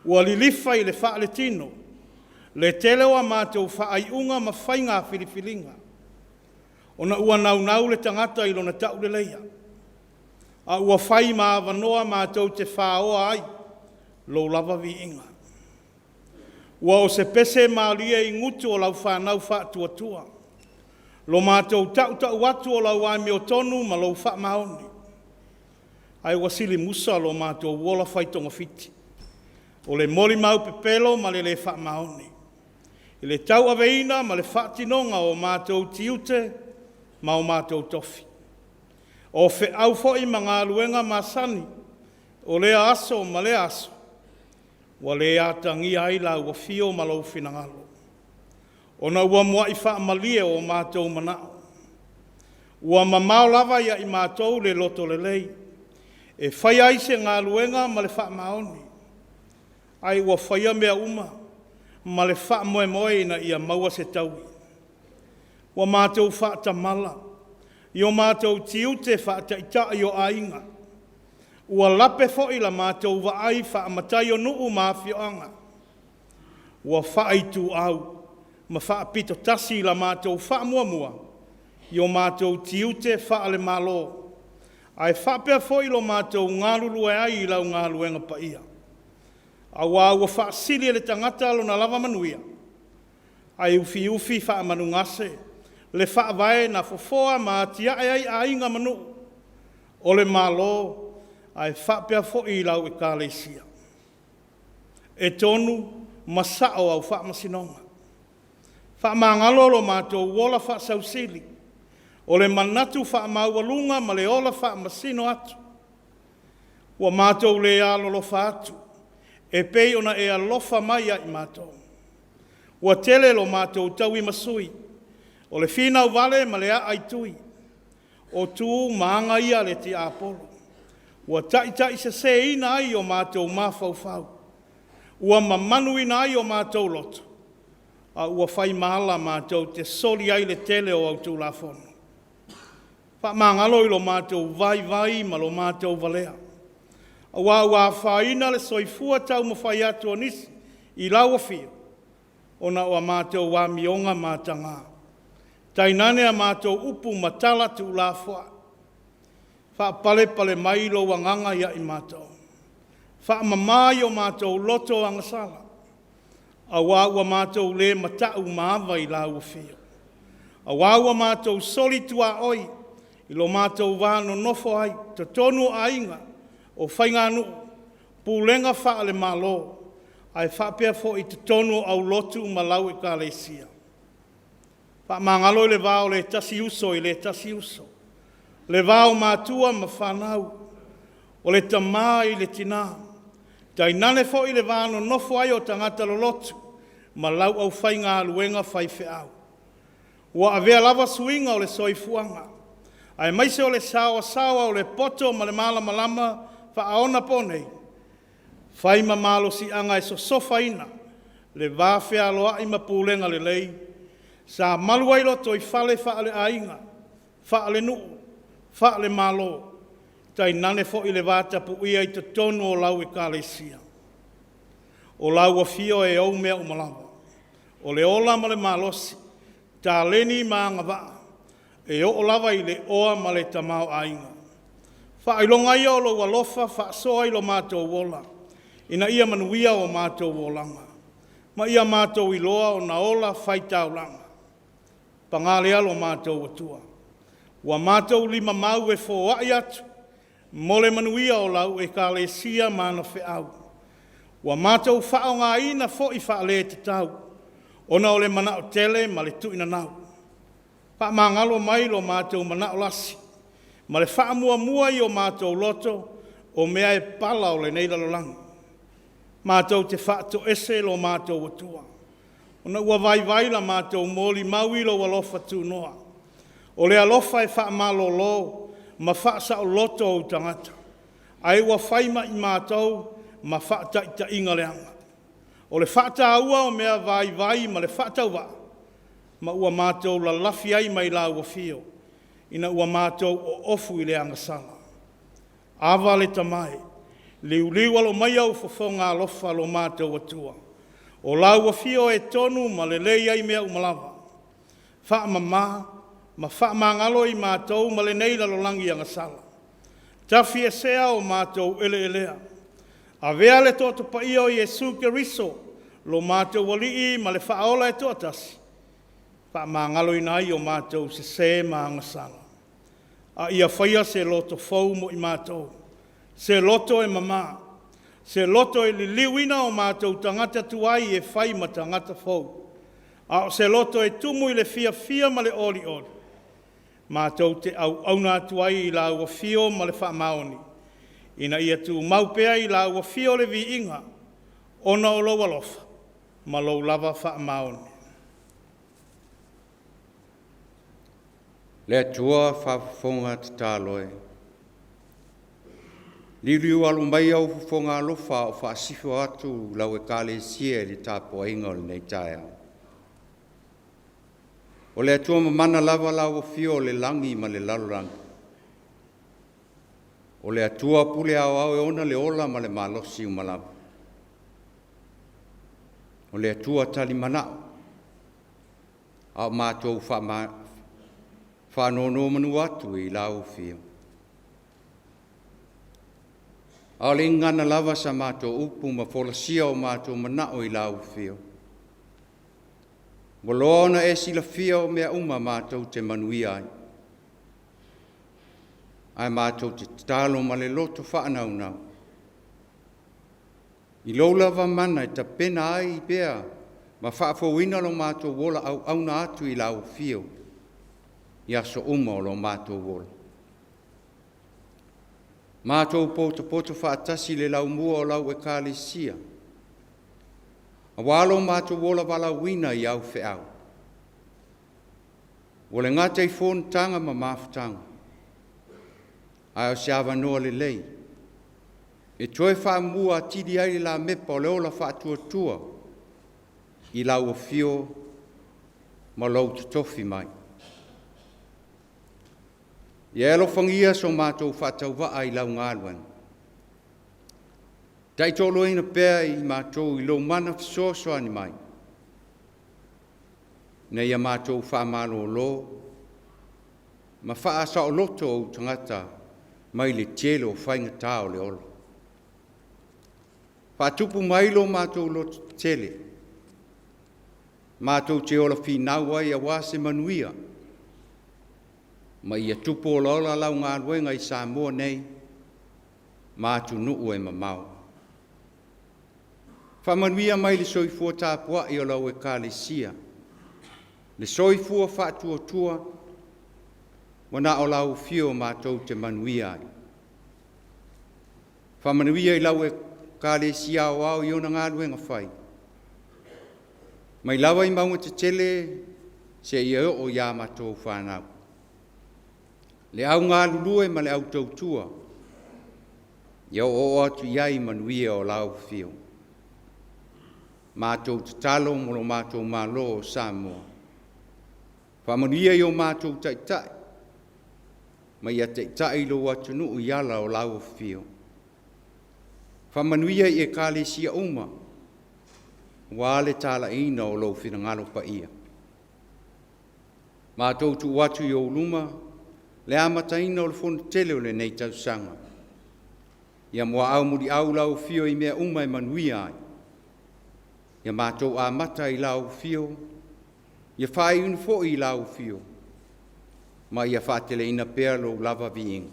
Ua lilifa i le wha le tino. Le telewa mātou whaaiunga ma whainga whiriwhiringa. Ona ua nau le tangata i lona tau le leia. A ua whai ma avanoa mātou te whaoa ai. Lo lava vi inga. Ua o se pese maalia i ngutu o lau whanau whaatuatua. Lo mātou tau watu o lau ai meo tonu ma lau wha maoni. Ai wasili musa lo mātou wola whaitonga fiti. O le mori mau pepelo ma le wha maoni. I le tau aveina ma le whaatinonga o mātou tiute ma o mātou tofi. O fe au foi ma ngā luenga masani. O lea aso ma le aso. Wa le atangi ai la ua fio ma lau finangalo. Ona ua mua i wha malie o mātou manao. Ua mamao lava ia i mātou le loto le lei. E whai ai se ngā luenga ma le wha maoni. Ai ua whaia mea uma ma le wha moe moe na ia maua se taui. Ua mātou wha tamala. I o mātou tiu te wha taita i o ainga. Ua lape fo i la mātou wa ai wha amatai o nuu mawhioanga. Ua wha i tu au. Ma wha pito tasi la mātou wha mua. I o mātou tiu te wha ale malo. Ai wha pia fo i lo mātou ngārulu e ai i lau ngālu enga pa ia. A wā ua wha sili le tangata alo na lava manuia. Ai ufi wha manu ngase. Le wha vae na fofoa ma tia ai ainga manu. O le malo. Ai wha pia fo i lau e kālesia. E tonu masao au wha masinonga. Wha mangalo lo mātou wola wha sausili. O le manatu wha maualunga ma le ola wha masino atu. Ua mātou le alolo wha atu. E pei ona e alofa mai ai mātou. Ua tele lo mātou tau i masui. O le finau vale ma le a aitui. O tu maanga ia le ti apolo. Ua tai se ina ai o mātou mawhau. Ua mamanu ina ai o mātou loto. A ua whai mahala mātou te soli ai le tele o au tū la FONO. Wha mangalo i lo mātou vai ma lo mātou valea. A ua whaina le soifua tau ma whai atu o nisi i laua fia. Ona ua mātou wā mionga mātanga. Tainane a mātou upu matala tu la fua. Wha pale mai lo wanganga ia i mātou. Wha mamai o mātou loto angasala. A ua mātou le matau maawa i laua fia. A ua mātou soli tua oi. I lo mātou wāno nofo ai. Te tonu ainga. O whainganu. Pūlenga wha le malo. Ai whapea fo i te tonu au lotu ma lau e kālesia. Wha mangalo i le vāo le tasi uso i le tasi uso. Le vāo mātua ma whanau. O le tamā i le tina. Tai nane fo i le vāno nofo ai o tangata lo lotu. Ma lau au whainga aluenga whai whiau. Ua avea lava suinga o le soifuanga. Ai maise o le sawa o le poto ma le malama wha aona ponei. Whai ma malo si anga e so sofa ina. Le vāwhea loa i ma pūlenga le lei. Sa malua ilo toi whale wha le ainga. Wha le nuu. Wha le malo. Tai nane fo i le vātapu ia i te tonu o lau e kālesia. O lau a fio e au mea umalawa. O le ola ma le malosi. Tā leni ma anga waa. E o lava i le oa ma le tamau ainga. Whailonga ia o lo walofa, whaasoa i lo mātou wola. Ina ia manuia o mātou wolanga. Ma ia mātou iloa o na ola whaitaulanga. Pangalea lo mātou atua. Wa mātou lima mau e fōai atu. Mole manuia o lau e ka le sia mana whiau. Wa mātou whao ngā ina fo i whaale te tau. Ona o le mana o tele ma le tuina nau. Pa mangalo mai lo mātou mana o lasi. Ma le wha mua i o mātou loto o mea e pala o le neila lo langi. Mātou te wha to ese lo mātou atua. Ona ua vai la mātou mōli maui lo walofa tu noa. O le alofa e wha malo lo, ma wha sa o loto o tangata. Ai ua whaima i mātou, ma wha ta inga leanga. O le wha ta ua o mea vai ma le wha tau wa. Ma ua mātou la lafi ai mai la ua fio. Ina ua mātou o ofu i leanga sala. Awa le tamai. Liu alo mai au whafonga alofa lo mātou atua. O lau a fio e tonu ma le lei ai mea umalawa. Wha ma wha ngalo i mātou ma le neila lo langi anga sala. Tafi e sea o mātou elea. A vea le tōtu pa ia o Jesu Keriso lo mātou wali i ma le whaola e tōtasi. Wha ngalo i nai o mātou se ma anga sala. A ia whaia se loto fau mo i mātou. Se loto e mama. Se loto e liwina o mātou tangata tuai e whai ma tangata fau. A se loto e tumu i le fia ma le oli. Mātou te au nā tuai i la ua fio ma le wha maoni. Ina ia tu maupea i la ua fio le vi inga. Ona o lo walofa. Ma lo lava wha maoni. Le atua whafonga te tāloe. Liu alu mai au whafonga alofa o whaasifo atu lau e kāle sia li tāpua inga o nei Taeao. O le atua mamana lava lau o fio le langi ma le lalorangi. O le atua pule au e ona le ola ma le malosi umalawa. O le atua tali manao. Au mātou whanono manu atu i lau fio. Au le ngana lava sa mātou upu ma wholasia o mātou manao i lau fio. Walona e sila fio mea uma mātou te manuia ai. Ai mātou te talo ma le loto whaanaunau. I lolava mana i ta pena ai i bea ma whaafowina lo mātou wola au auna atu i lau fio. Ia so uma o lo mātou wola. Mātou poto whaatasi le lau mua o lau e kāle sia. A walo mātou wola wala wina i au whiau. Wale ngātei whon tanga ma mawhtanga. Ai o siawa noa le lei. E toe wha mua tidi ai la mepa o le ola wha tua i lau o fio ma lau tutofi mai. Ia elo whangia so mātou whatau waa i lau ngāluan. Tai tolo ina pēr i mātou i lau mana fisosoani mai. Nei ia mātou whamalo lo, ma whaasa o loto o tangata mai le tielo o whainga tāo le olo. Whatupu mai lo mātou loto tele. Mātou te ola whinaua i a wase manuia. Ma ia tupo o laola lau ngā luenga i Samoa nei, mātu nuu e mamau. Whamanuia mai le soifua tāpua i o lau e kāle sia. Le soifua whātua tua, wana o lau fio mātou te manuia ai. Whamanuia i lau e kāle sia o au i ona ngā luenga whai. Mai lawa i maunga te tele, se ia o ia mātou whanau. Le au ngā lulue ma le au tautua. Ia o atu iai manuia o lau fio. Mātou te talo mo lo mātou mālo o Samoa. Whamanuia i o mātou Taitai. Ma ia Taitai lo atu nuu iala o lau fio. Whamanuia i e kāle sia uma. Wale tala ina o lo whina ngalo pa ia. Mātou tu watu i o luma. le amataina o le fono tele o le nei tausanga. Ia moa au muri au lau fio I mea uma I manuia ai. Ia mātou a mata I lau fio, ia whai unifo I lau fio, ma ia whātele ina pēr lo lava viing.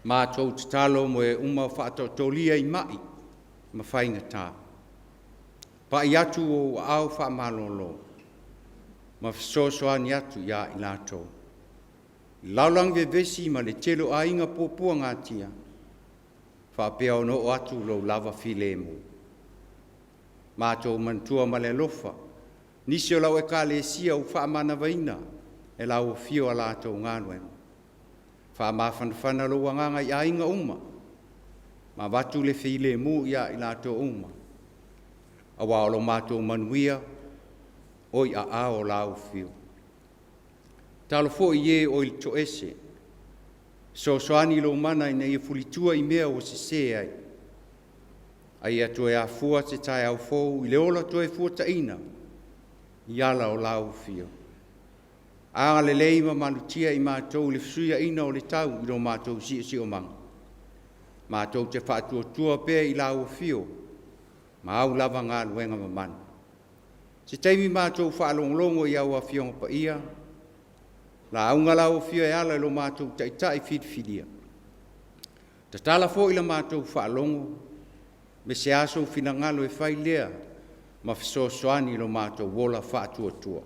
Mātou te talo mo e uma whātou tolia I mai, ma whainga tā. Pa I atu o au whamalolo, ma fisosoani atu ia I lātou. Laulang vevesi ma le telo a inga pōpua ngātia, whapea ono o atu lo lava filemu. Mātou mantua ma le lofa, nisi o lau e ka le sia u whaamana vaina, e lau o fio a lātou ngānuen. Whaamawhanawhana lo wanganga I a inga uma, ma watu le filemu ia I lātou uma. Awa o lo mātou manuia, oi a ao lau fio. Talo fo ie o il toese. So soani lo mana ina ia fulitua I mea o se se ai. Ai atu e a fua se Taeao fou I le ola toe fua taina. Iala o lau fio. Anga le leima manutia I mātou le fsuia ina o le tau I lo mātou si o manga. Mātou te whaatua tua pēr I lau fio. Ma au lava ngā luenga mamana. Se taimi mātou whaalonglongo I au a fionga pa ia. La aunga lau fio e ala lo mātou taitai fidia. Ta tala fo ila mātou whaalongo, me se aso finangalo e whai lea, ma fisosoani lo mātou wola whaatua tua.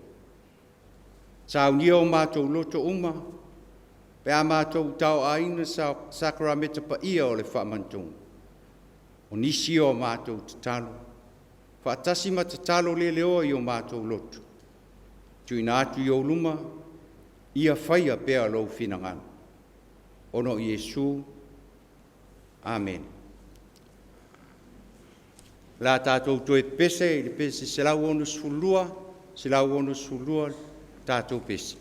Sa unia o mātou loto uma, pe a mātou tau aina sa sakrameta pa ia o le whaamantunga. O nisi o mātou tatalo, whaatasi ma tatalo le leo I o mātou loto. Tuina atu I o luma, ia whaia pēa lou finangana. Ono Iesu. Amen. La tātou toe pese, le pese se lau ono sulua, tātou pese.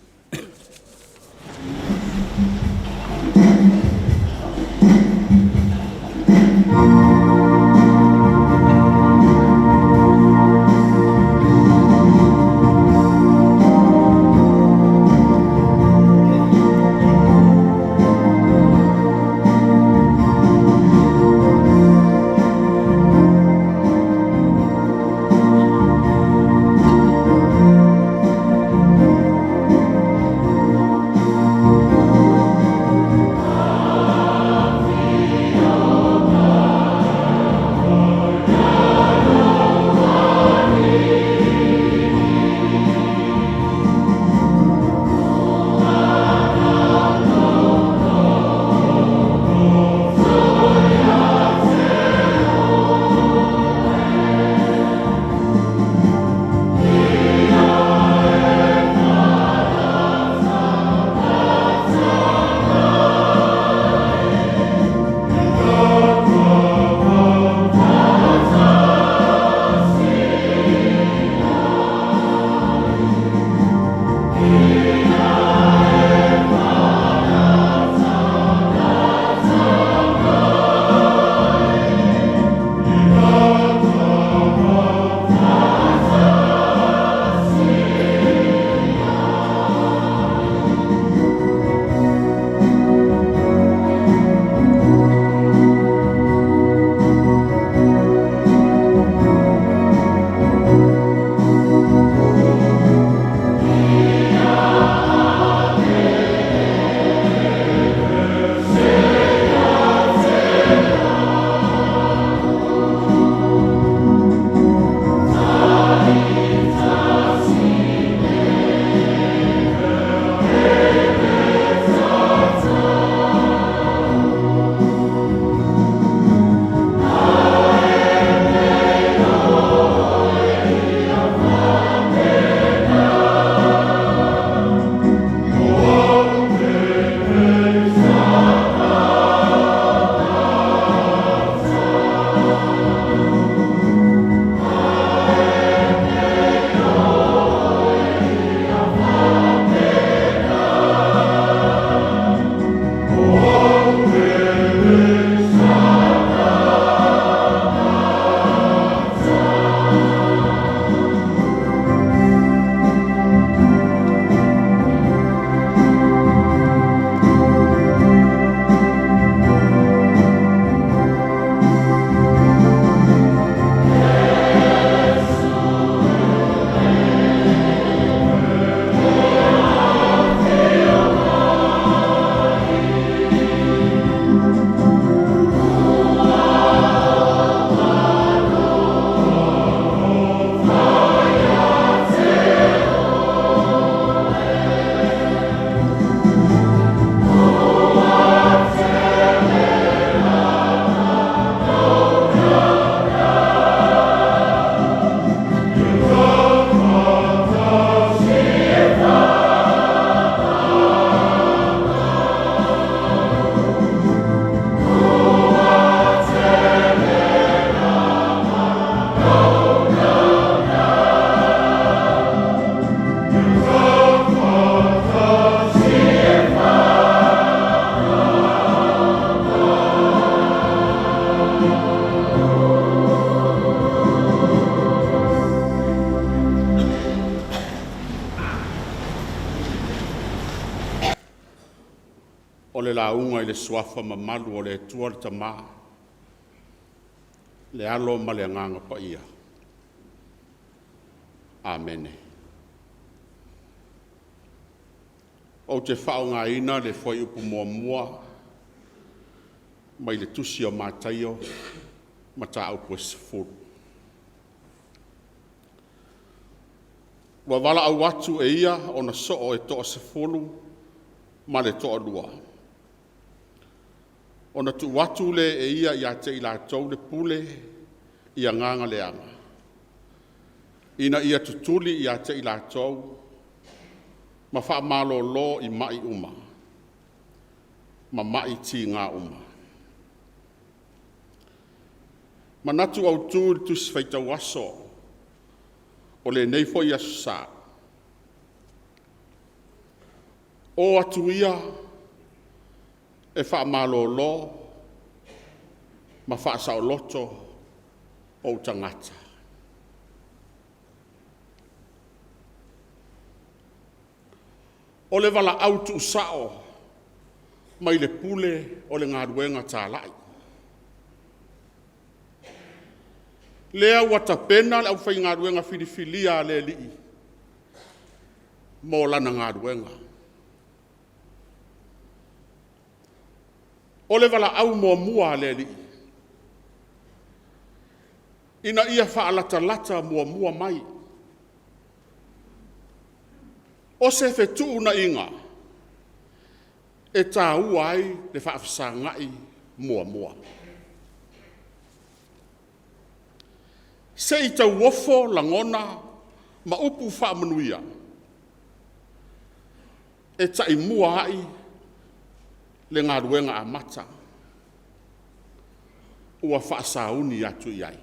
o le launga i le suafa mamalu o le tua le tamā, le alo ma le nganga pa ia. Amene. O te whaonga ina le whai upu mua mua, mai le tusi o mātaio, ma tā upu e sifuru. Wa wala au atu e ia o na soo e toa sifuru, ma le toa lua. O na tu watu le e ia i a te ila tau le pule, i a nganga le anga. Ina ia tutuli i a te ila tau, ma wha malo lo i mai uma, ma mai ti ngā uma. Ma natu au tūri tusi whaita waso, o le neifo i asu sā. O atu ia, e wha malo lo, ma wha sao loto o tangata. O le wala autu sao, mai le pule o le ngā ruenga tā lai. Lea wata pena le au whai ngā ruenga whirifilia le lii, mō lana ngā ruenga. O le wala au mua mua le lii. Ina ia whaalata lata mua mua mai. O se whetu na inga, e tā uai le whaafisa ngai mua mua. Se i tau wofo langona ma upu whaamanuia. E tai mua ai le ngā ruenga a mata. Ua whaasauni atu iai.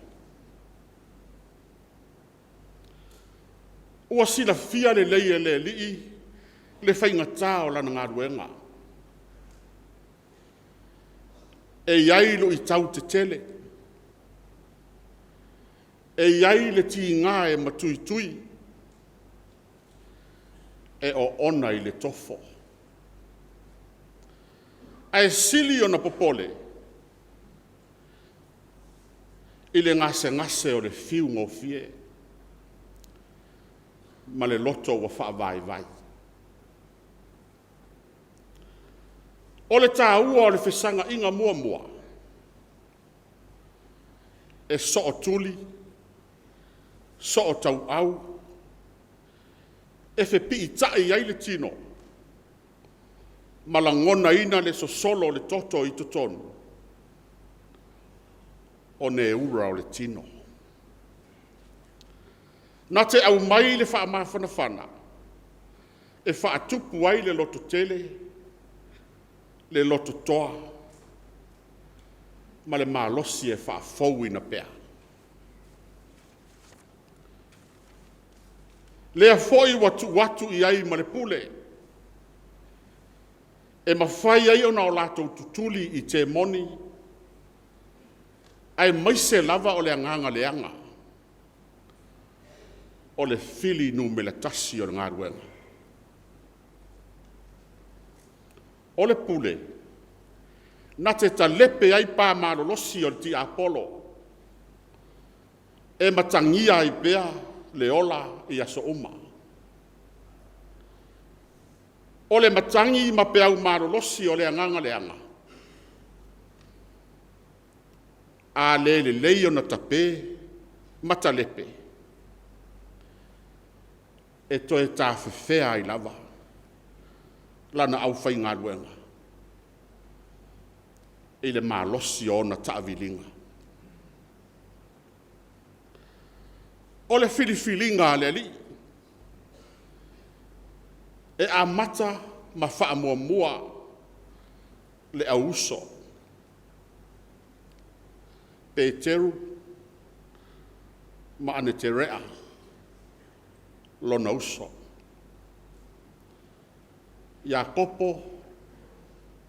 Ua sila fia le leia le lii, le whainga tāo lana ngā ruenga. E iai lo i tau te tele. E iai le ti ngā e matui tui. E o ona i le tofo. Ai sili o na popole. I le ngase o le fiu ngō fie. Ma le loto wa wha vai vai. O le tā ua o le whesanga inga mua mua. E so o tuli, so o tau au, e whepi i tai ai le tino, ma la ngona ina le so solo le toto i tutonu, o ne ura o le tino. Na te au mai le wha mawhana whana, e wha atupu ai le loto tele, le loto toa, ma le malosi e wha fau ina pea. Lea foi watu i ai ma le pule, e mawhai ai ona o lato tutuli i te moni, ai maise lava o le anganga leanga, o le fili nu me le tasi o ngā ruenga. O le pule, na te talepe ai pā marolosi o le ti Apollo, e matangia ai pea le ola i aso uma. O le matangi ma pea u marolosi o le anganga leanga. A le leio na tape, matalepe. E toe tā whiwhea i lava, lana au whai ngā ruenga. I le malosi o na tāwilinga. O le whiliwhilinga le li, e a mata ma wha mua mua le au uso. Peteru, ma ane te rea, lona uso. Iakopo,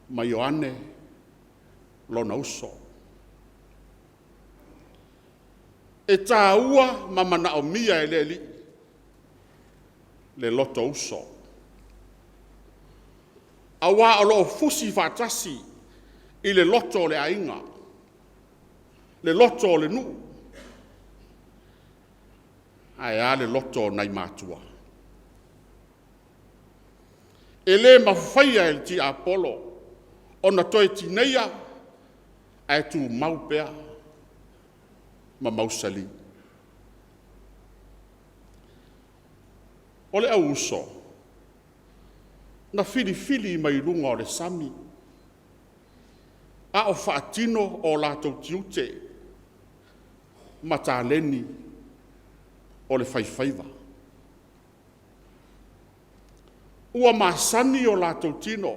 ma Ioane, lona uso. E tā ua ma mana o mia e le li, le loto uso. Awa o loo fusi whātasi i le loto o le ainga. Le loto o le nuu. Ai a le loto nei mātua. E le mawhaia e ti Apollo, o na toi tineia, ai tu maupea, ma mausali. O le au uso, na fili mai runga o le sami, a o whaatino o lātou tiute, ma tā leni o le whaiwhaiva. Ua masani o lātou tino,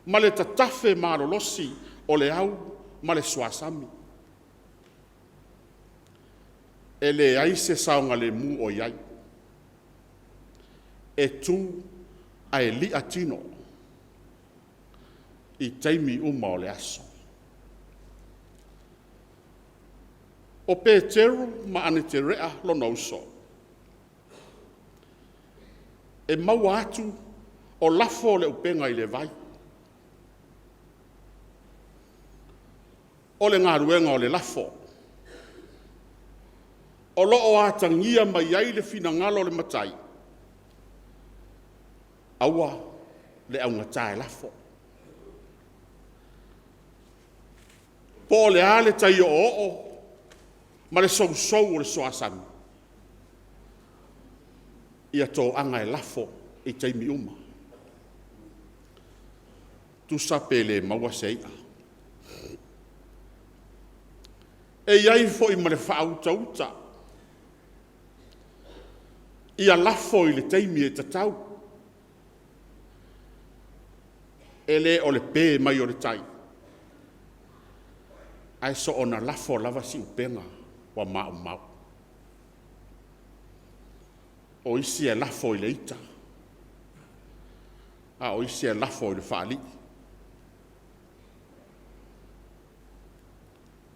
ma le tatafe marolosi o le au, ma le suasami. E le aise saunga le mu o iai. E tu a e li atino i teimi uma o le aso. O Peteru ma ane te rea lona uso. E maua atu o lafo le upenga i le vai. O le ngaruenga o le lafo. O loo atangia mai ai le finangalo le matai. Aua le au ngatae lafo. Po le ale tai o ma le sou o le soasami. Ia tō anga e lafo i teimi uma. Tu sape le maua seia. E iai fo i ma le whaauta. Ia lafo i le teimi e tatau. E le o le pē mai o le tai. Ai so ona lafo lava si upenga wa mau. O isi e lafo i le ita. A o isi e lafo i le whaali.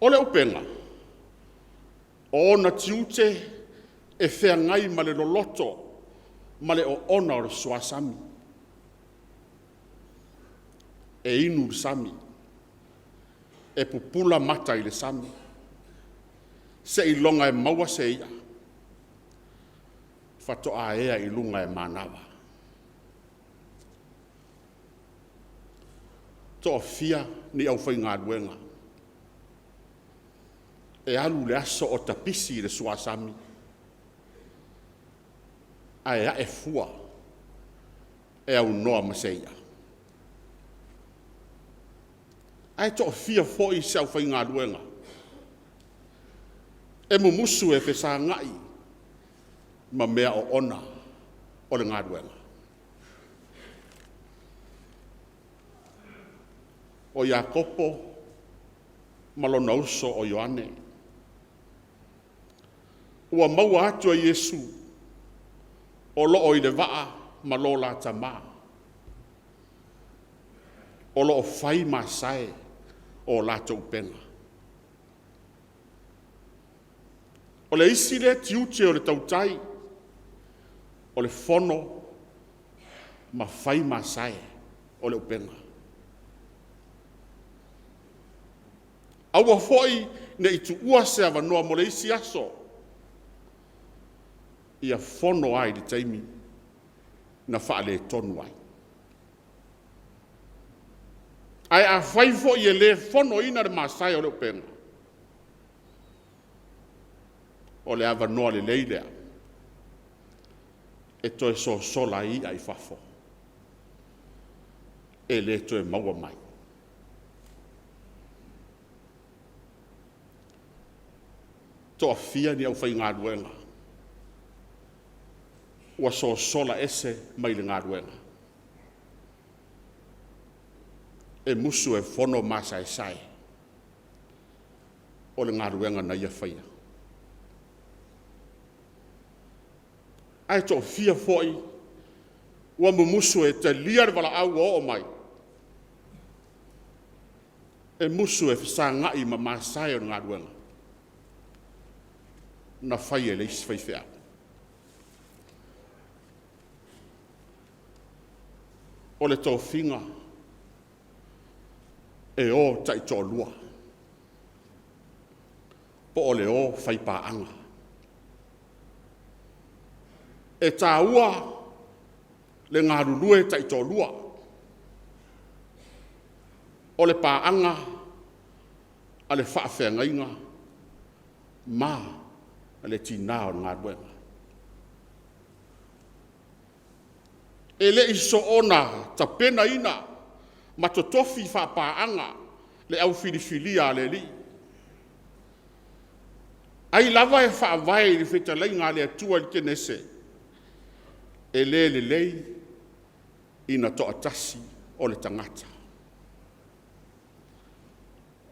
O le upenga. O na tiute e whea ngai ma le loloto ma le o ona o le suasami. E inu sami. E pupula mata i le sami. Se i longa e maua se ia. Fatoa ea i lunga e manawa. Toa fia ni au whai ngā duenga. E alu le aso o tapisi le suasami. A ea e fua. E au noa maseia. Ai toa fia foi se au whai ngā duenga. E mumusu e whesa ngai. Ma mea o ona o le ngā duenga. O Iakopo, malona uso o Ioane. Ua maua atu a Yesu, o loo i le waa ma lo la tama. O loo fai masae o la taupenga. O le isi le tiute o le tautai, o le FONO ma fai masae o le upenga. Aua foi ne i tu ua se avanoa mo le isi aso. Ia FONO ai di taimi na whaale tonu ai. Ai a fai foi e le FONO ina le masae o le upenga. O le avanoa le leilea. E toe so sola i ai fafo. E le toe maua mai. Toa fia ni au whai ngā duenga. Ua so sola ese mai le ngā duenga. E musu e FONO masa e sai. O le ngā duenga na ia whaia. Ai toa fia foi. Ua musu e te liar wala au o mai. E musu e whasa ngai ma masai o ngā duenga. Na whai e leisi whai whea. o le tōwhinga e o tai tō lua. Po o le o whaipaanga. E tā ua le ngā rulue tai tō lua. O le paanga a le whaafengainga ma a le tina o ngā ruenga. E le iso ona ta pena ina ma to tofi whapaanga le au filifilia le li. Ai lava e whaavai le whetalainga le atua li kenese. E le lei ina to atasi o le tangata.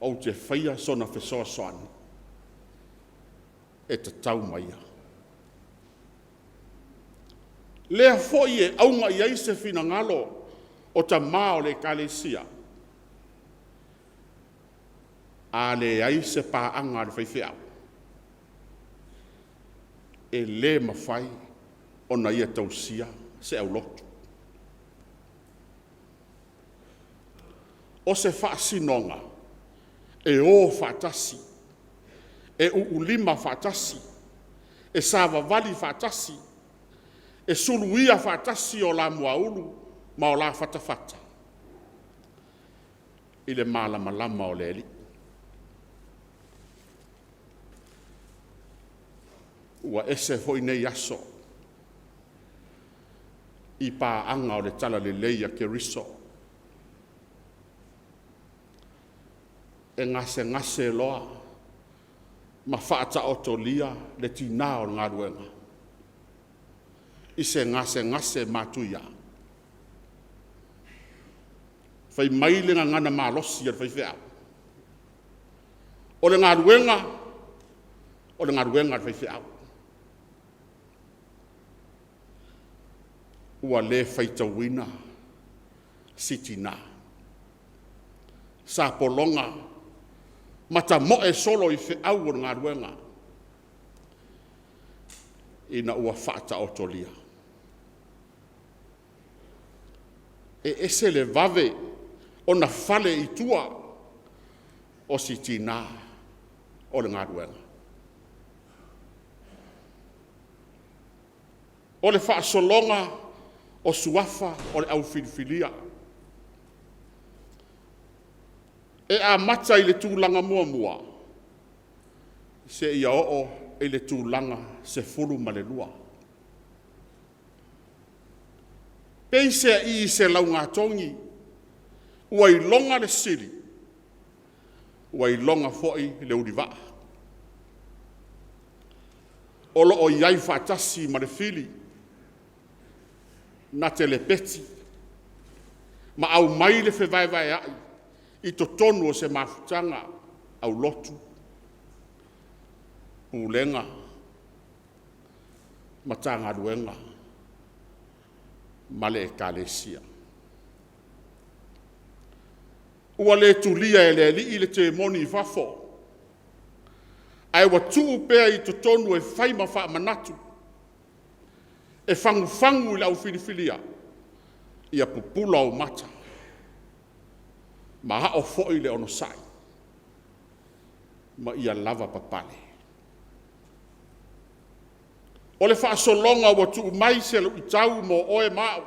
O te whaia sona whesoa soani. E te tau maia. Lea foi e aunga iai se fina ngalo o ta mao le kalesia. A le iai se paanga le whaifeau. E le mawhai o na ia tausia se au lotu. O se whaasinonga e o whaatasi, e uulima whaatasi, e sāwawali whaatasi, e suluia whaatasi o la muaulu ma o la whatawhata. I le malama o le eli. Ua ese hoi nei aso. I paanga o le tala le leia ke riso. E ngase loa. Ma whaata o tolia le tina o ngā ruenga. I se ngase matuia. Whai maile ngana malosi ar whai whea. O le ngā ruenga ar whai whea. Ua le whaitawina sitina. Sa polonga mata moe solo i whiau o ngā ruenga. Ina ua whaata o tolia. E ese le vave o na fale i tua o sitina o le ngā ruenga. O le whaasolonga o suafa o le au filifilia. E a mata i le tūlanga mua. Se ia o i le tūlanga se fulu ma le lua. Pei se i se launga tongi, ua i longa le siri, ua i longa foi le uriva. Olo o iai whaatasi ma le fili, na telepeti, ma au mai le whewaiwai ai, i to tonu o se mafutanga au lotu, pulenga, matanga ruenga, male e kalesia. Ua le tulia e le li i le te moni i fafo, ai watu pea i to tonu e whaima wha manatu, e fangu i lau filifilia, ia pupula o mata, ma hao foi le ono sai, ma ia lava papale. O le whaasolonga watu mai se lu itau mo oe mau,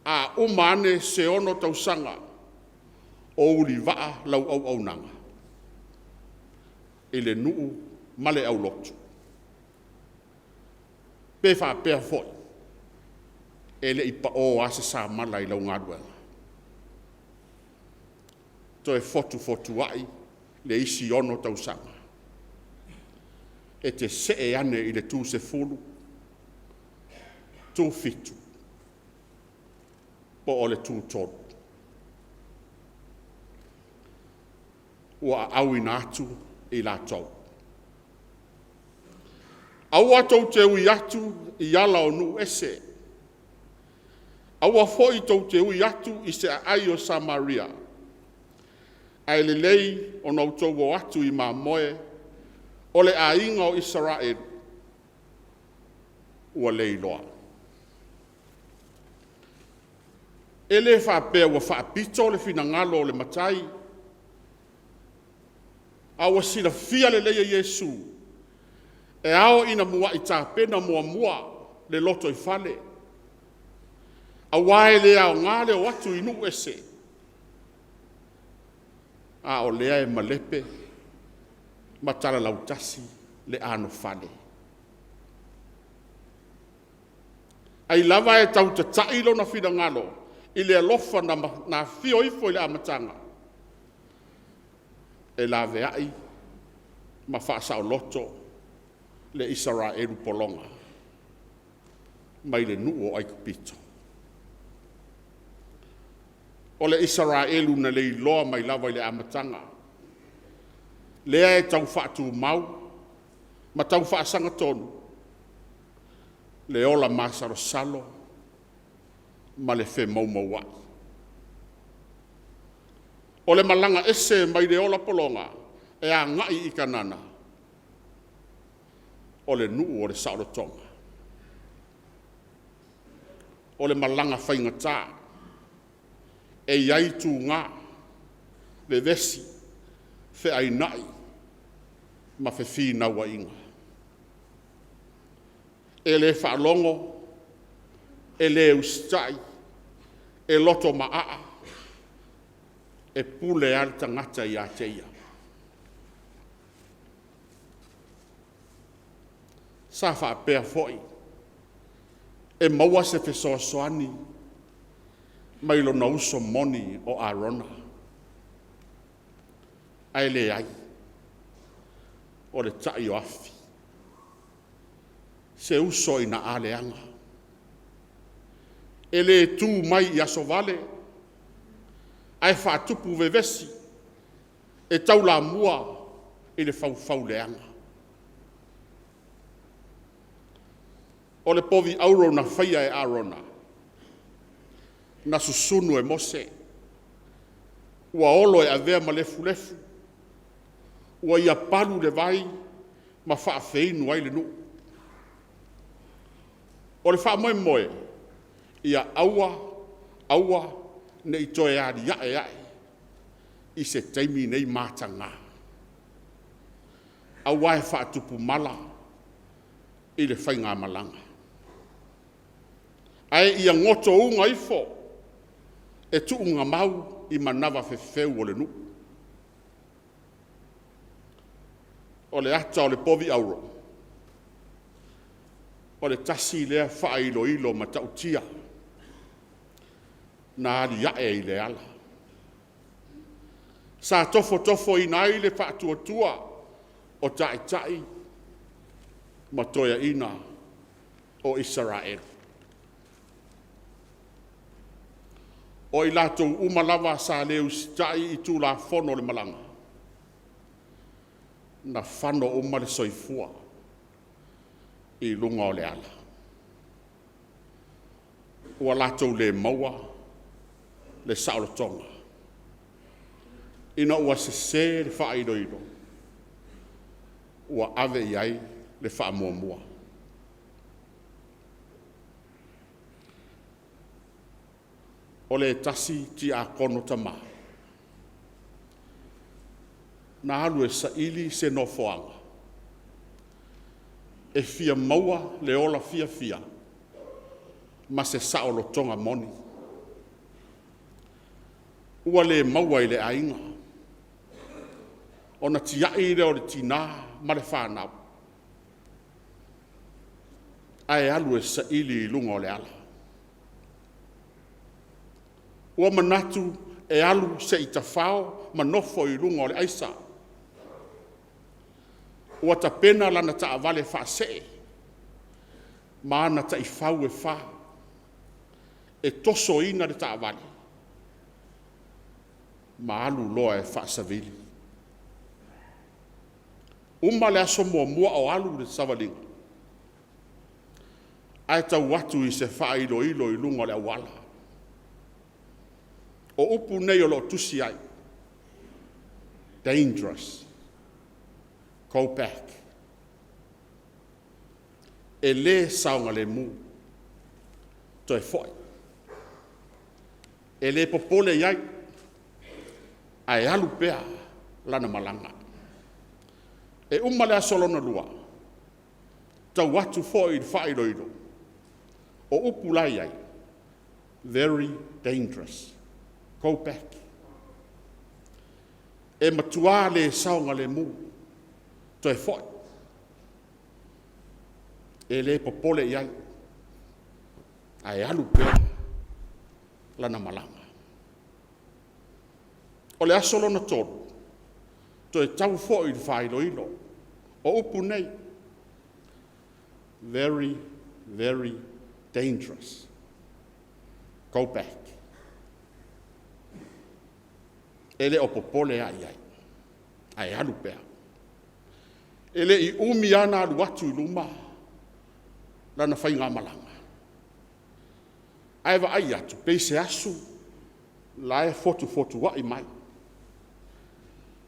a umane se ono tausanga, o uli waa lau au nanga. I le nuu male au lotu. Pe wha pea foi, e le ipa o ase sa mala i lau ngaruenga. To e fotu ai, le isi ono tausanga. E te se e ane i le tū se fulu, tū fitu, po o le tū tonu. Ua au ina atu i la tau. Au atou te ui atu i ala o nu ese. Au a foi tau te ui atu i se ai o Samaria. Ai le lei o nau tau o atu i ma moe, o le ainga o Israel, ua lei loa. E le whapea ua whaapito le fina ngalo le matai. Awa sila fia le leia Yesu. E ao ina mua i tā pena mua le loto i fale. Awae le ao ngale o atu inu ese. A o lea e malepe. Matala lautasi le ano fale. Ai lava e tau te tailo na fina ngalo. I le alofa na fio ifo i le amatanga. E la veai ma whaasa o loto le Israelu polonga. Mai le nuo ai kupito. O le Israelu na le iloa mai lava i le amatanga. Lea e tau whaatu mau, ma tau whaasanga tonu. Le ola masaro salo, ma le whe maumawai. O le malanga ese mai le ola polonga, e a ngai i kanana. O le nuu o le saorotonga. O le malanga whaingata, e iai tū ngā, le vesi, whe ai nai, ma whe whina wa inga. E le whaalongo, e le ustai, e loto maa, e pule al tangata i a teia. Sa whaapea foi, e maua se whesoasoani, mai lo na uso moni o Arona. Ai le ai, o le tai o afi. Se uso i na aleanga. E le tū mai i aso vale, ai whaatupu vevesi, e tau la mua i le fau leanga. O le povi auro na whaia e Arona, na susunu e Mose, ua olo e avea ma lefu, ua ia palu le vai, ma whaafeinu ai le nuu. O le wha moe, ia aua, ne i toe ari iae, i se teimi nei mātanga. Aua e whaatupu mala, i le whainga malanga. Ai ia ngoto unga ifo, e tu unga mau i manawa whewheu o le nu. O le ata o le povi auro. O le tasi lea wha ilo ma tautia. Na ali iae i le ala. Sa tofo i nai le wha tua o Taitai ma toia ina o Israel. O i latou umalawa sa leu sitai i tū la FONO le malanga. Na whano uma le soifua i lunga o le ala. Ua latou le maua le saolotonga. Ina ua se le whaairoiro. Ua ave iai le whaamuamua. O le tasi ti a kono tama. Na alu e saili se no foanga. E fia maua le ola fia. Ma se saolo tonga moni. Ua le maua i le ainga. O na tiai le o le tina ma le whanau. Ai alu e saili i lunga o le ala. Ua manatu e alu se i tawhao ma nofo i lunga o le aisa. Ua ta pena lana ta avale wha se. Ma ana ta i whau e wha. E toso ina le ta avale. Ma alu loa e wha savili. Uma le aso mua o alu le savalinga. Ai tau watu i se wha ilo i lunga o le awala. O upu nei o lo tusi ai. Dangerous. Go back. E le saunga le mu. Toi foi. e le popole iai, ai alu pea lana malanga. E umale asolona lua, tau watu fo i whairoiro, o upulai ai, very dangerous. Go back. E matua le saunga le mu, to e foi. E le popole iai, ai alu pea lana malanga. O le asolona tolu, to e tau fo i whairoiro, o upu nei, very, very dangerous. Go back. Ele o popole ai alu pea. Ele i umi ana alu atu i luma, lana whainga malanga. Aiva ai atu, peise asu, lae fotu wa i mai.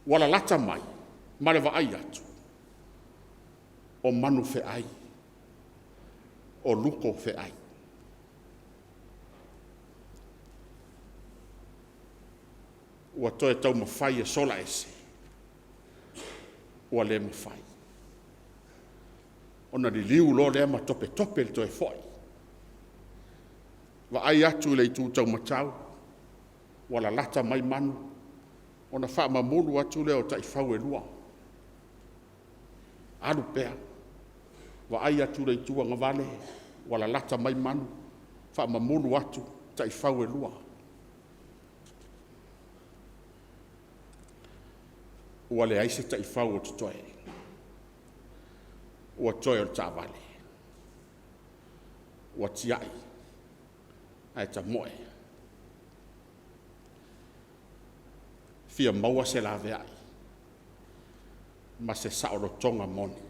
Wala lata mai, mareva ai atu. O manu fe ai, o luko fe ai. Ua toe tau mawhai e sola ese. Ua le mawhai. Ona li liu lo le ama tope le toe foi. Wa ai atu le tu tau matau. Wala lata mai manu. Ona wha mamulu atu le o tai whau e lua. Alu pea. Wa ai atu le tu anga vale. Wala lata mai manu. Wha mamulu atu tai whau e lua. Ua le aise ta i whau o tutoe. Ua toe o ta vale. Ua tiai. Ai ta moe. Fia maua se la veai. Ma se saoro tonga moni.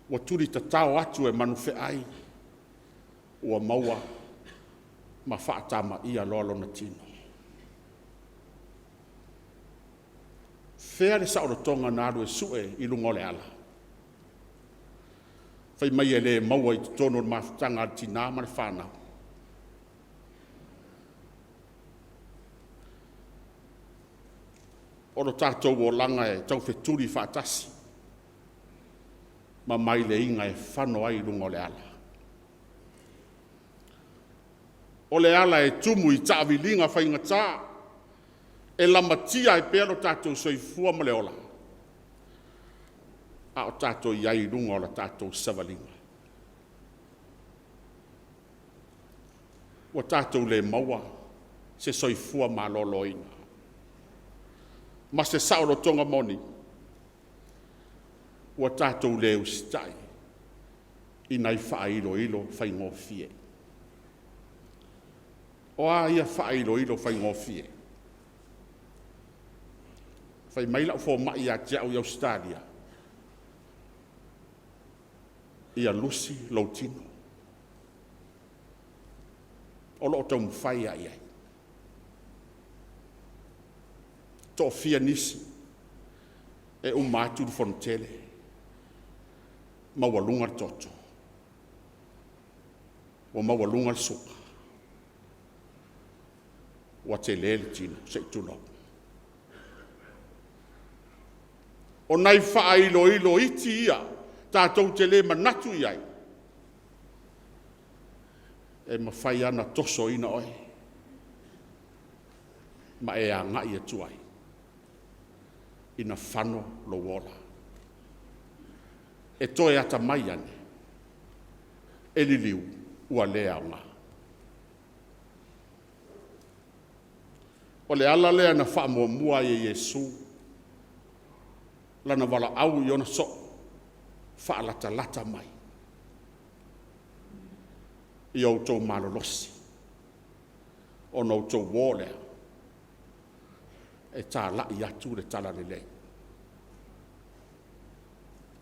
Ua turi ta tau atu e manufe ai. Ua maua ma whaatama ia lolo na tino. Fea le saoro tonga naru e sue i lungo le ala. Fai mai e le maua i tono mafutanga tina ma le whanau. Oro tātou o langa e tau wheturi whaatasi. Ma mai le inga e whano ai lungo le ala. O le ala e tumu i tāwilinga whainga tā. E lamatia e pēro tātou soifua ma le ola. A o tātou iai runga o la tātou savalinga. O tātou le maua se soifua ma loloina. Ma se saoro tonga moni. O tātou le ustai. I nai whairo whai ngofie. O a ia whairo whai ngofie. Fai mai lau fo mai a te au i Australia. Ia lusi Lotino. O lo tau mwhai a iai. Tō fia nisi. E umatu du FONO TELE. Mawalunga toto. O mawalunga suka. Wa te lele tino, se tulo. O nai whailo iti ia, tātou te le manatu iai. E mawhai ana toso ina oi. Ma e a ngai e tuai. Ina whano lo wola. E toe ata mai ane. E li liu ua lea o ngā. O le ala lea na wha mua e Yesu. Lana wala au i ona so. Wha lata mai. I au tau malolosi. O nau tau wōlea. E tā la i atu le tala le lei.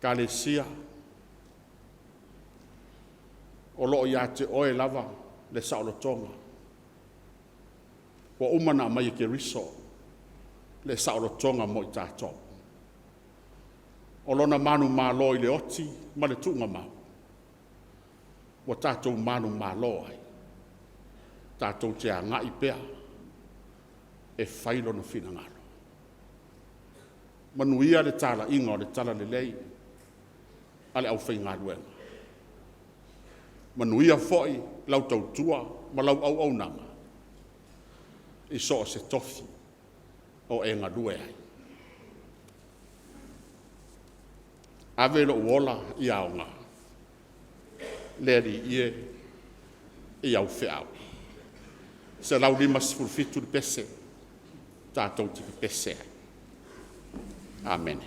Ka le sia. O loo i ate oe lava le saolo tonga. Wa umana mai ke riso. Le saolo tonga mo i tātou. O lona manu mālo i le oti ma le tunga mau. Wa tātou manu mālo ai. tātou te anga I pea, e whailo na whina ngaro. Manuia le tala inga o le tala le lei, ale au whai ngā ruenga. Manuia foi, lau tau tua, ma lau au nanga. I so se tofi, o e ngā rue ai. Ave lo uola I aonga. Leri ie, I au whiau. Se lau lima sifurfitu le pese, tātou tiki pese. Amen.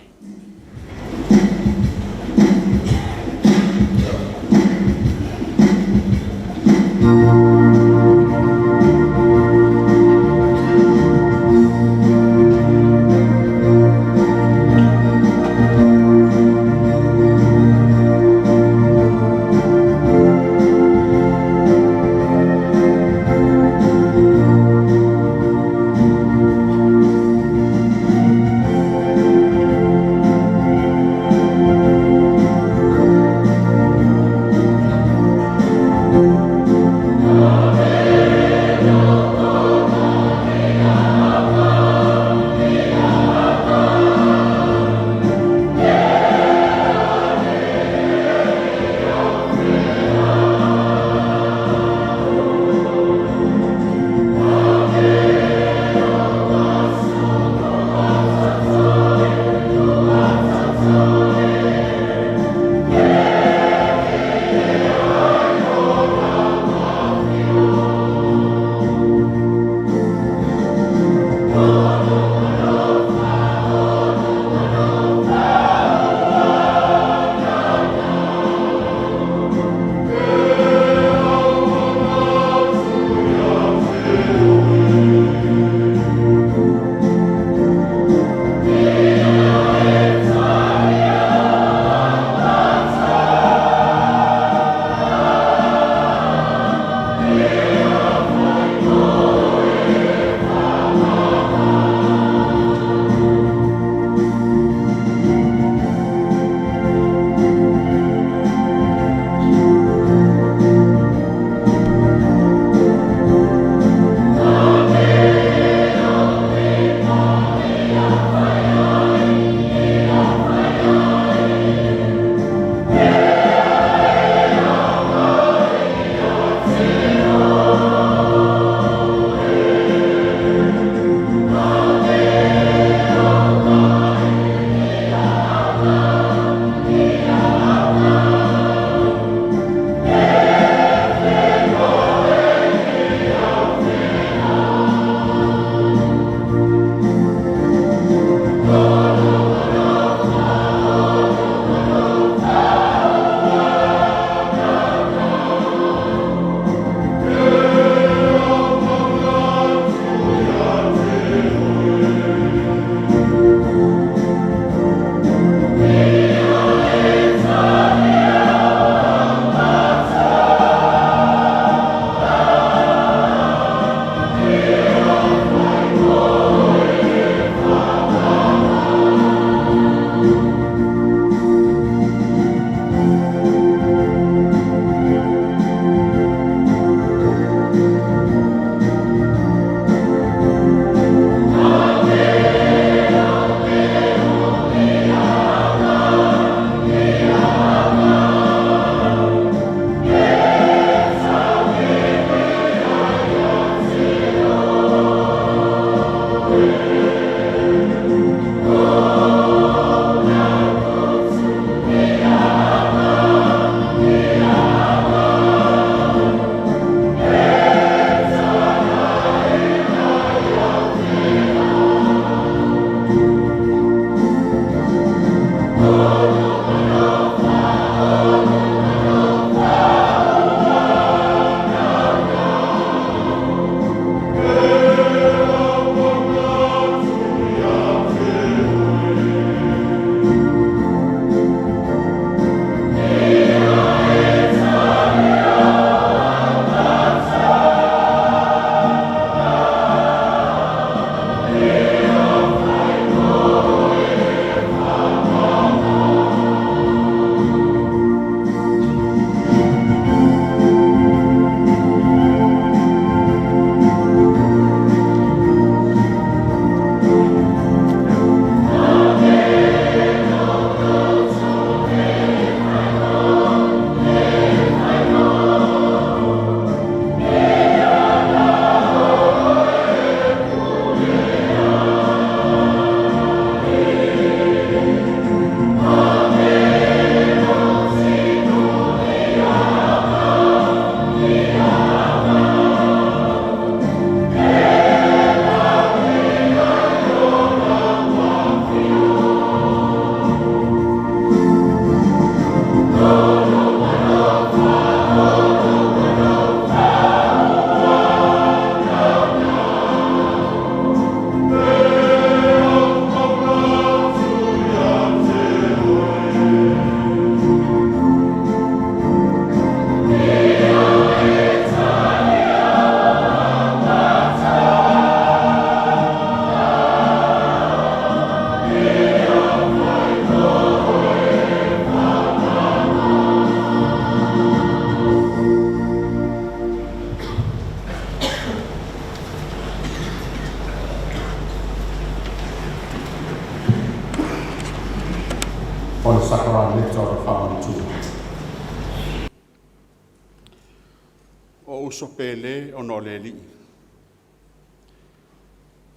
uso pele o no le li.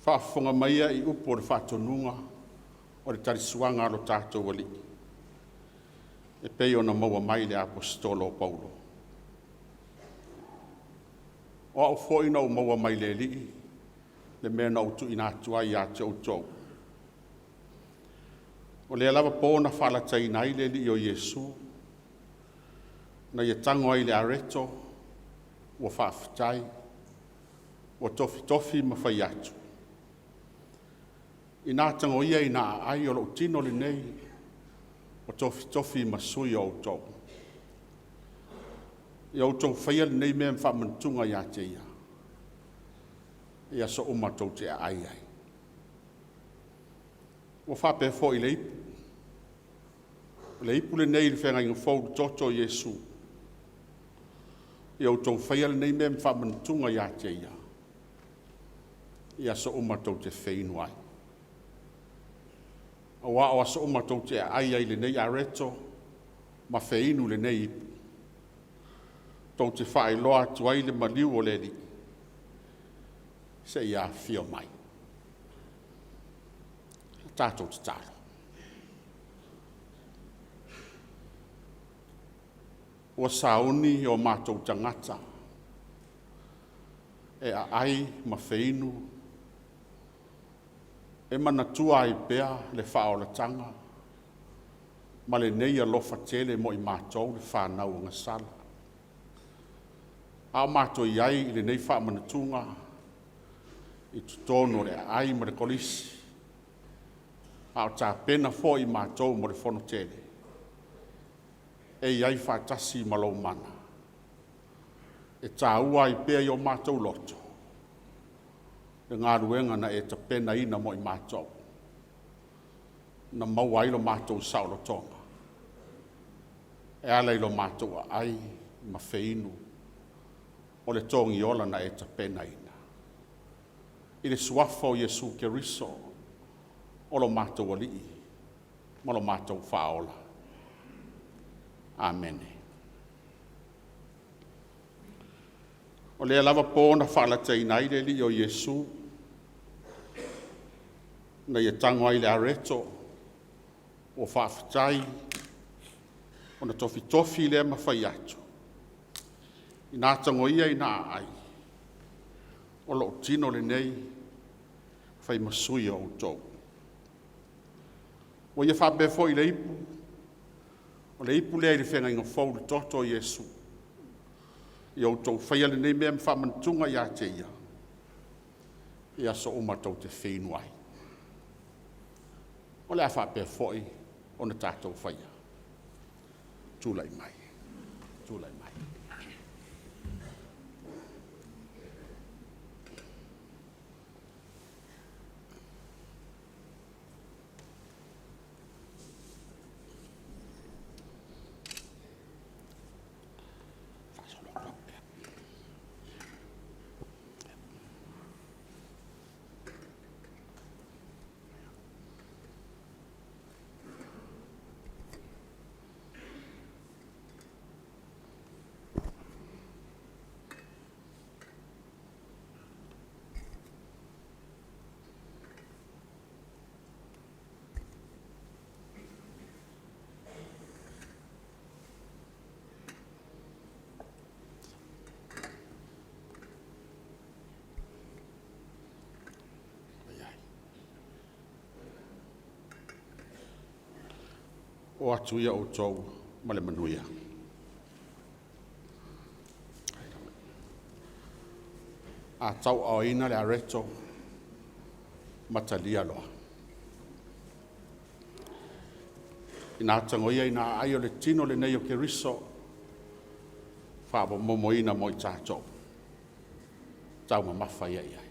Whaafonga maia I upo o le whaatonunga o le tarisuanga lo tātou wali. E pei o na maua mai le apostolo Paulo. O au fōina o maua mai le li, le mea na utu ina atua I a te utou. O le alawa pōna whalatai nai le li o Yesu, na ia tango ai le areto, o whaafitai, o tofi mawhai atu. Ina tango ia ina ai o lo tino le nei, o tofi masui o utou. Ia utou whaia le nei mea mwhamantunga ia te ia. Ia so umatou te ai ai. O whape fo I le ipu. Le ipu le nei le whenga inga fau toto Yesu. Ia utou whaia le nei mea mwhamantunga ia te ia. Ia so umatou te whainu ai. Awa o so umatou te ai ai le nei areto, ma whainu le nei ipu. Tau te whae loa tuai le maliu o le li. Se ia fio mai. Tātou te tālo. O sauni o mātou tangata. E a ai ma whainu. E manatua I pea le whaolatanga. Ma le nei alofa tele mo I mātou le whanau ngā sala. A mātou iai le nei whaamanatunga. I tutono le ai ma le kolisi. A o tā pena fo I mātou mo le FONO tele. E iai whaatasi malo mana. E tā ua I pea I o mātou loto. E ngā ruenga na e ta pena ina mo I mātou. Na maua ilo mātou saulo tonga. E ala ilo mātou ai ma wheinu. O le tongi ola na e ta pena ina. I le suafa o Yesu Keriso. O lo mātou alii. Ma lo mātou whaola. Amen. O le lava pōna whalatei nai le li o Yesu. Na ia tango ai le areto. O whaafitai. O na tofi le mawhai atu. I nā tango ia I nā ai. O lo tino le nei. Whai masui o utou. O ia whabefo I le ipu. O le ipu lea I le whenga inga whau le toto Yesu. I utou whaia le nei mea mwhamantunga ia te ia. Ia so umatou te whenua ai. O lea whabefo I o na tātou whaia. Tūlai mai. Tūlai mai. O atu ia o tau ma le manuia. A tau au ina le areto matalia loa. Ina tangoia ina ai o le tino le nei o Keriso whaabo momoina mo I tātou. Tau ma mawhai ai ai.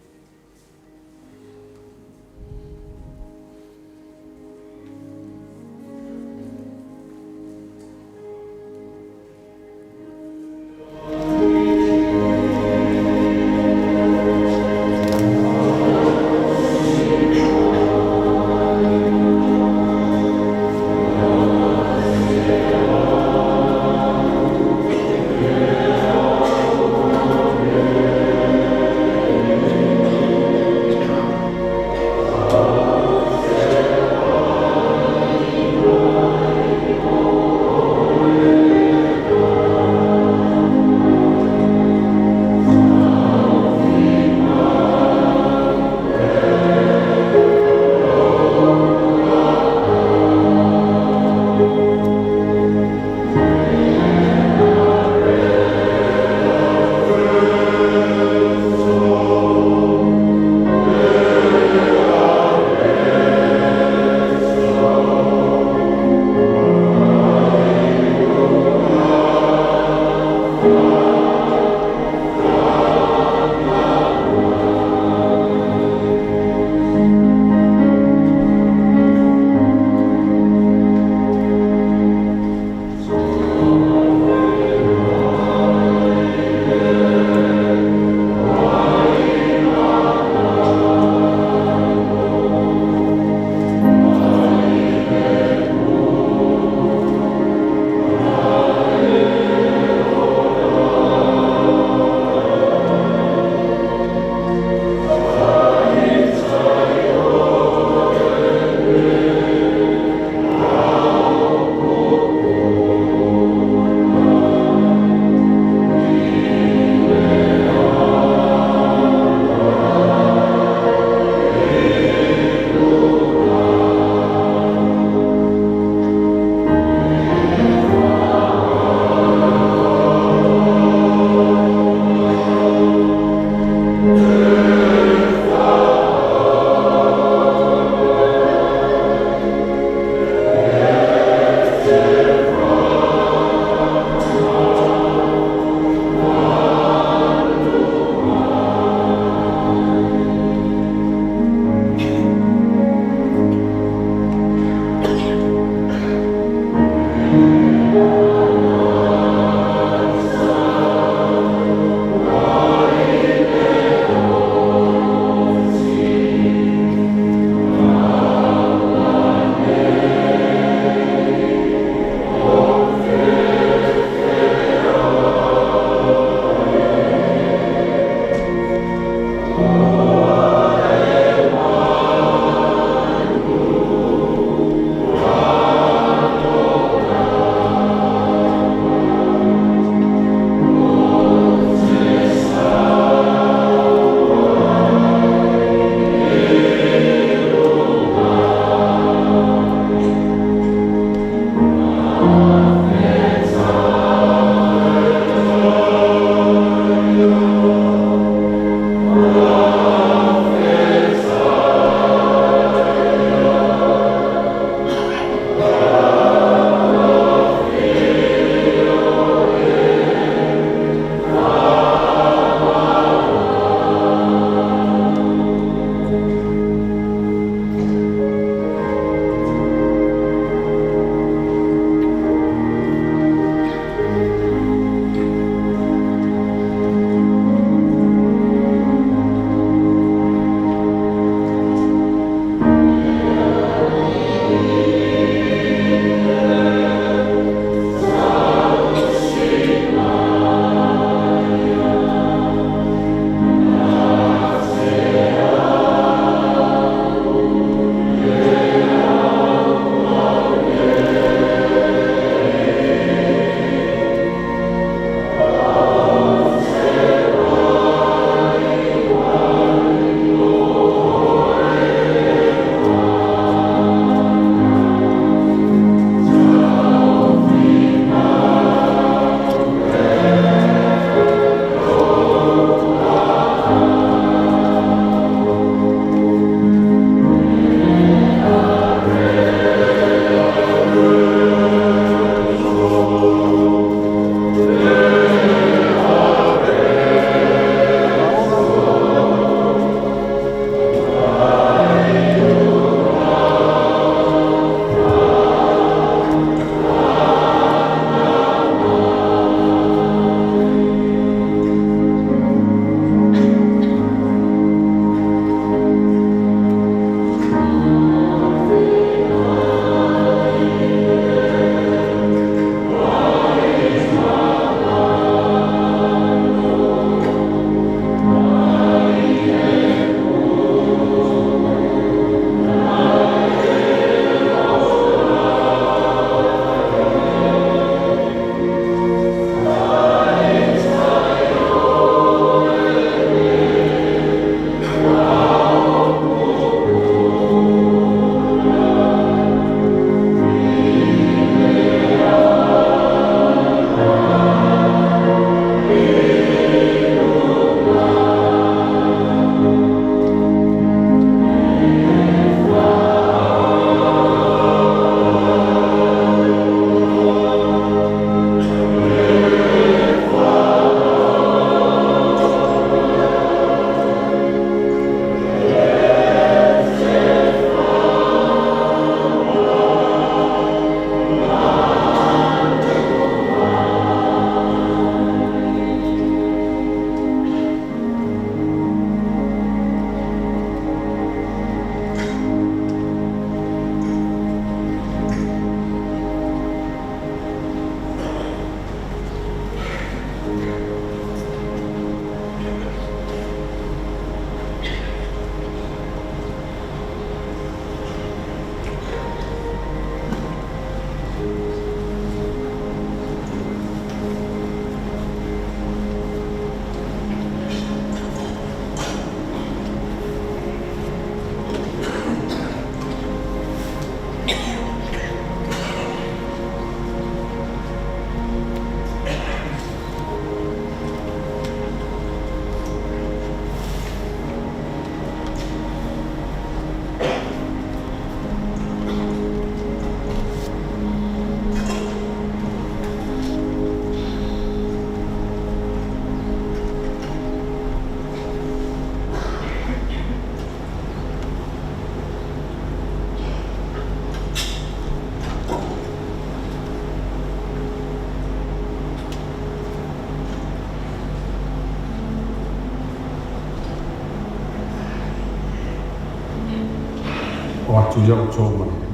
o atu ia o tō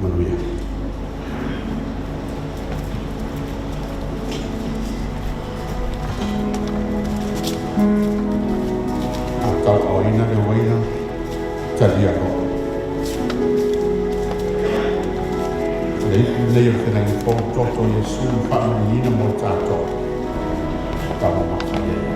manuia. A tau o ina e waina, talia o. Lei o tēnei pō toto Yesu whaamini ina mo tātou. Tama mawhai e.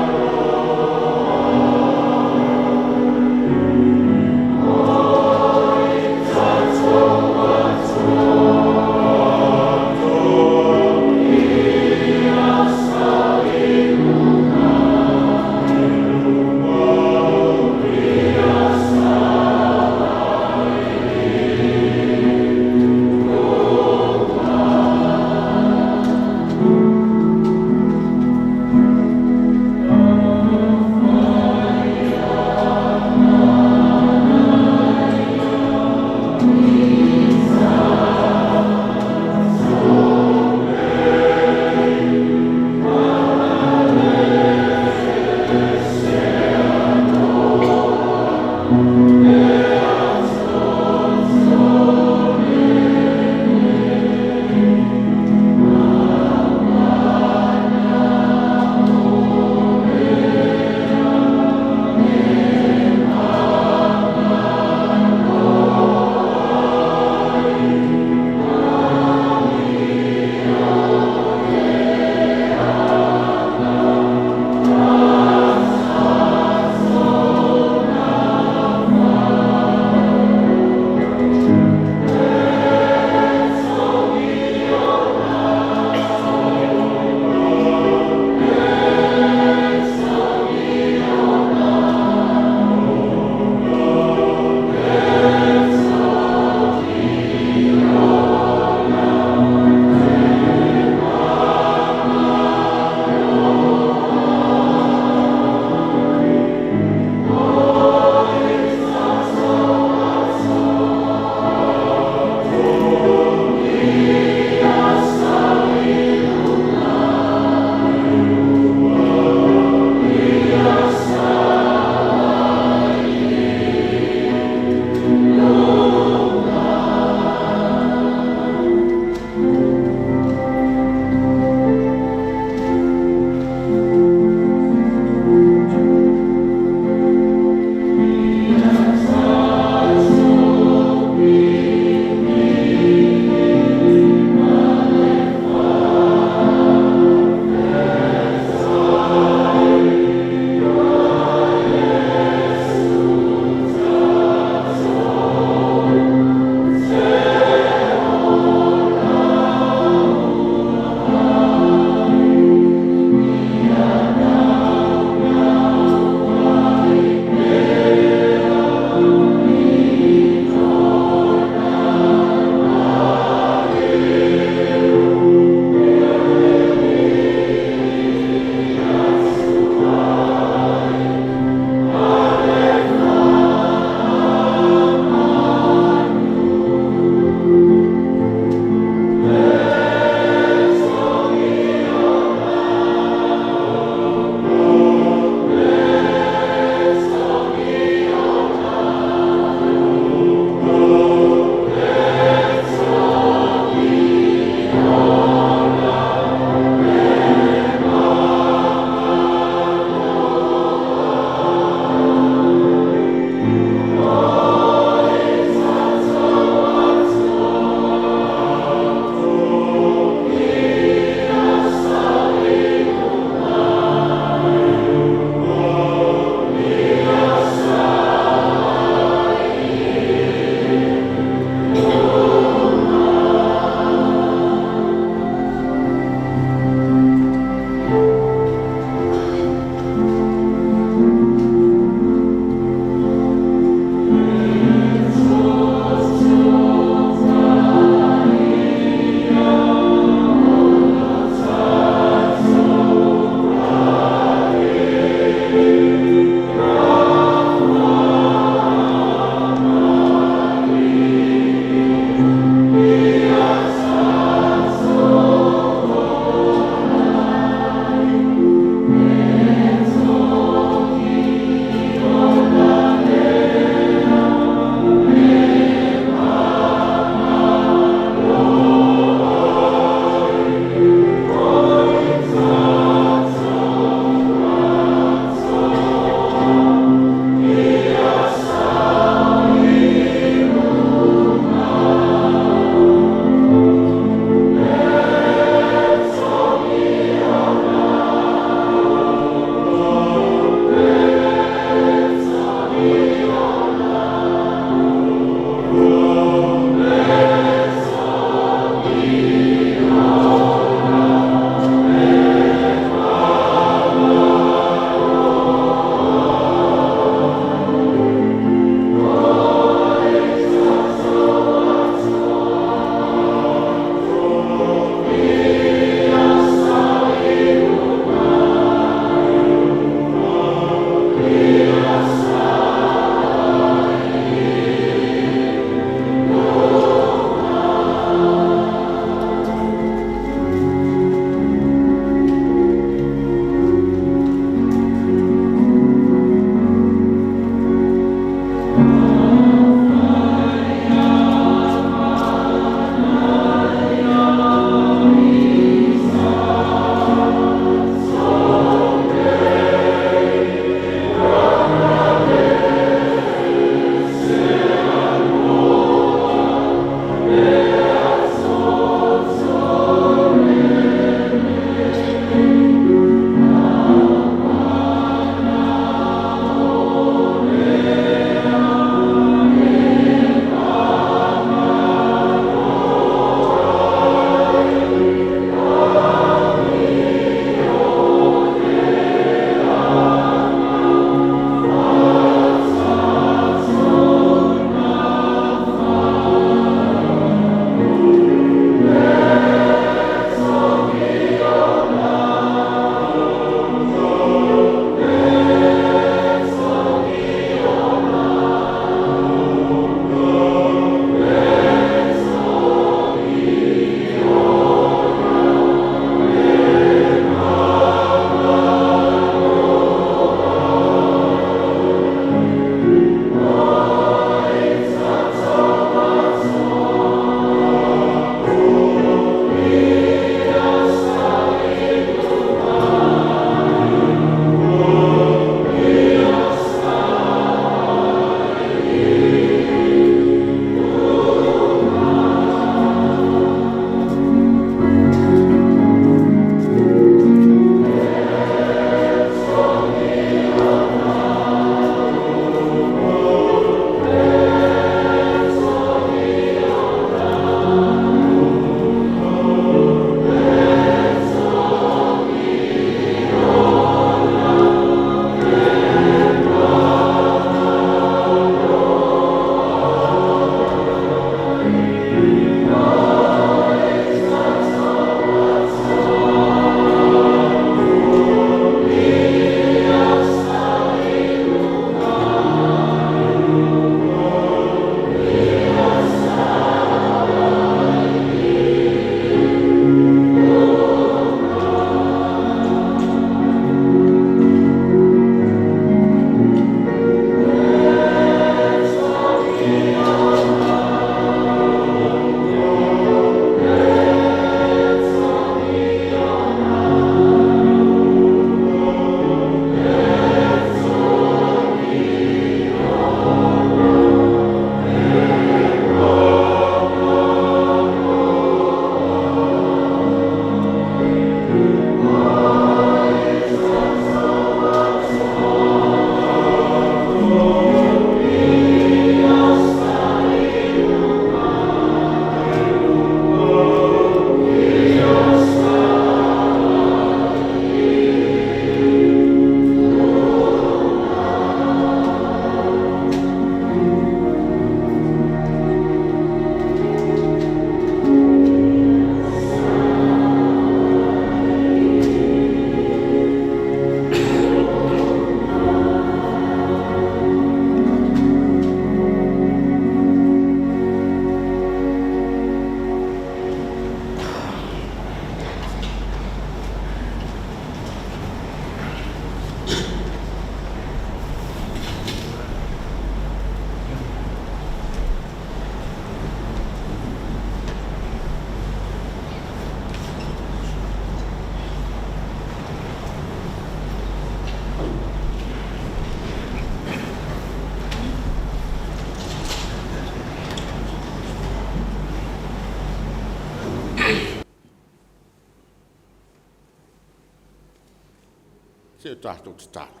Se o tātou te talo.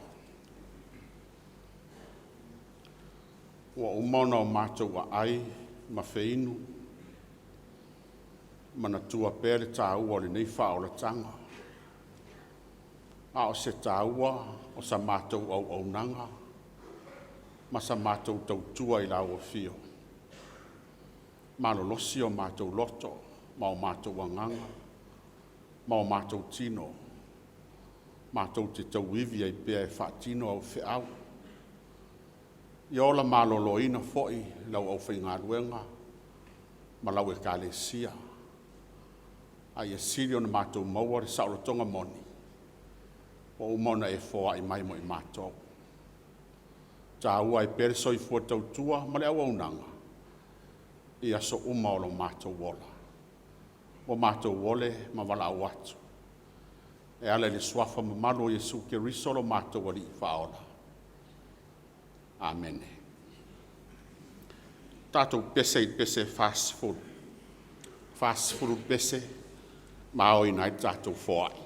Ua umona o mātou a ai, ma feinu, mana tua pere tāua le nei whaola tanga. A o se tāua o sa mātou au nanga, ma sa mātou tautua I lau o fio. Malolosi o mātou loto, ma o mātou anganga, ma o mātou tino, mātou te tauivi ai pia e whaatino au whiau. I ola maloloina foi lau au whainga luenga, ma lau e kāle sia. Ai e sirio na mātou maua re saulo tonga moni, o umona e foa I mai mo I mātou. Tā ua e pere soi fua tautua, ma le au aunanga, I aso uma o lo mātou wola. O mātou wole ma wala au atu. E ale le swafa ma malo Yesu ke risolo mātou wali I whaola. Amen. Tātou pese I pese fast food. Fast food pese, ma o inai tātou foai.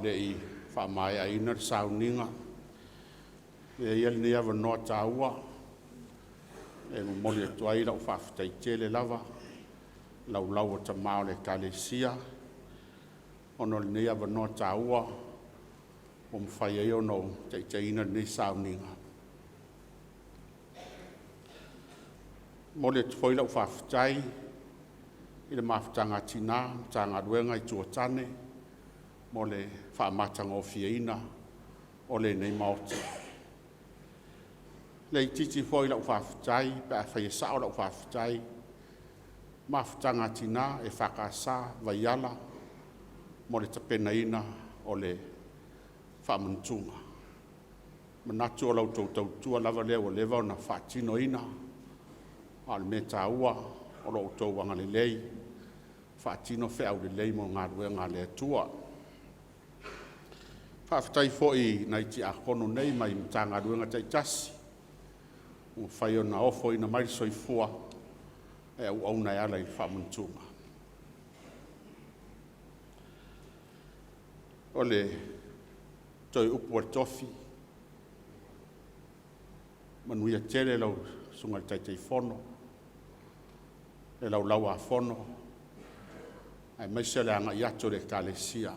le i whaamai a ina sauninga. E ia ni ava noa tāua. E moli atu ai lau whaafitai tele lava. Lau o tamao le kalesia. Ono le ni ava noa tāua. O mwhai e ono te ina ni sauninga. Mole atu foi lau whaafitai. I le mawhitanga tina, tanga ruenga I tuatane. Mo le whaamatanga o fiaina. O le nei maota. Le titi foi lau whaafitai, pe a whai sao lau whaafitai. Mawhitanga tina e whakasa, vaiala. Mo le tapenaina o le whaamantunga. Manatu o lau tautua lava leo o lewa o na whaatino ina. Al me tāua o lo tau wanga le lei. Whaatino whea le lei mo ngā ruenga le atua. Whaafitai foi na iti a kono nei mai mta ngā ruenga taitasi. O whai o na ofo ina mai soifua e au au nei ala I whaamantunga. O le toi upu ar tofi. Manuia tele lau sunga le Taitai FONO. Le lau a FONO. Ai mai se le anga iato le kalesia.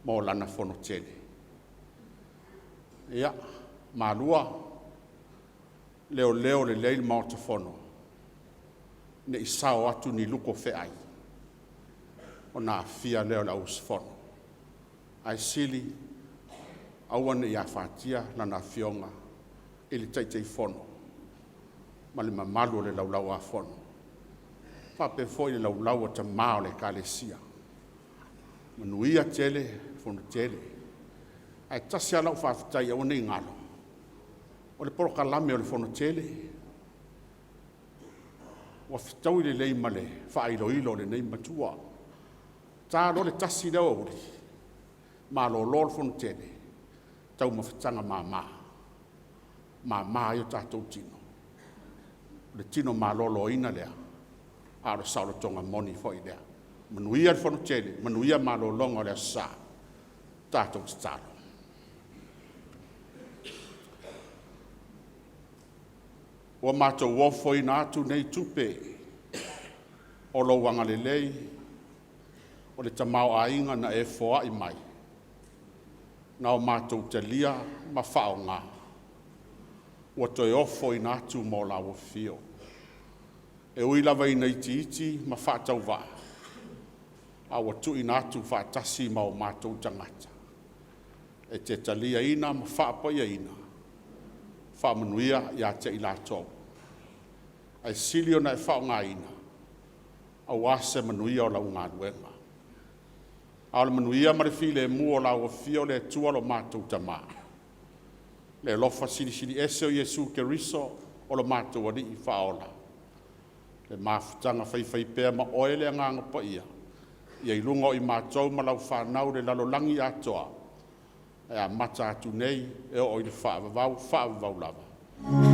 Mo lana FONO tele. Ia, malua. Leo le leil maota FONO. Ne isao atu ni luko feai. O na fia leo la us FONO. Ai sili. Awane ia fatia lana fionga. Ili Taitai FONO. Mali mamalu le lau a FONO. Pape foi le lau o tamao le kalesia. Manuia tele, FONO tele. Ai tasia lau whaafitai au nei ngalo. O le porokalame o le FONO tele. Wa fitau le lei male, whaailoilo le nei matua. Tā lo le tasi leo auri. Ma lo le FONO tele. Tau mawhitanga Mama yo tātou tino. Le tino malolo ina lea. Aro sao le tonga moni foi lea. Manuia le FONO tele. Manuia malolonga lea sa. Tātou talo. Ua mātou wofo ina atu nei tupe. O lo wanga le lei. O le tamau a inga na e foa I mai. Na o mātou te lia ma whao ngā. Ua toi ofo I nātu mō la wafio. E ui lava I nei iti ma whaatau wā. A ua tu I nātu whaatasi ma o mātou tangata. E te talia ina ma whaapoia ina. Whaamanuia I a te I lātou. Ai silio na e whao ngā ina. A wase manuia o lau ngā ruenga. A o le manuia marifile mua o la wafio le tua lo mātou tamaa. Le lofa sili ese o Yesu Keriso o lo mātou ali I whaola. Le mafutanga whai pēr ma oele nganga pa ia. Ia I lungo I mātou malau whanau le lalolangi atoa. E a mata atu nei e o I le whaavavau lava.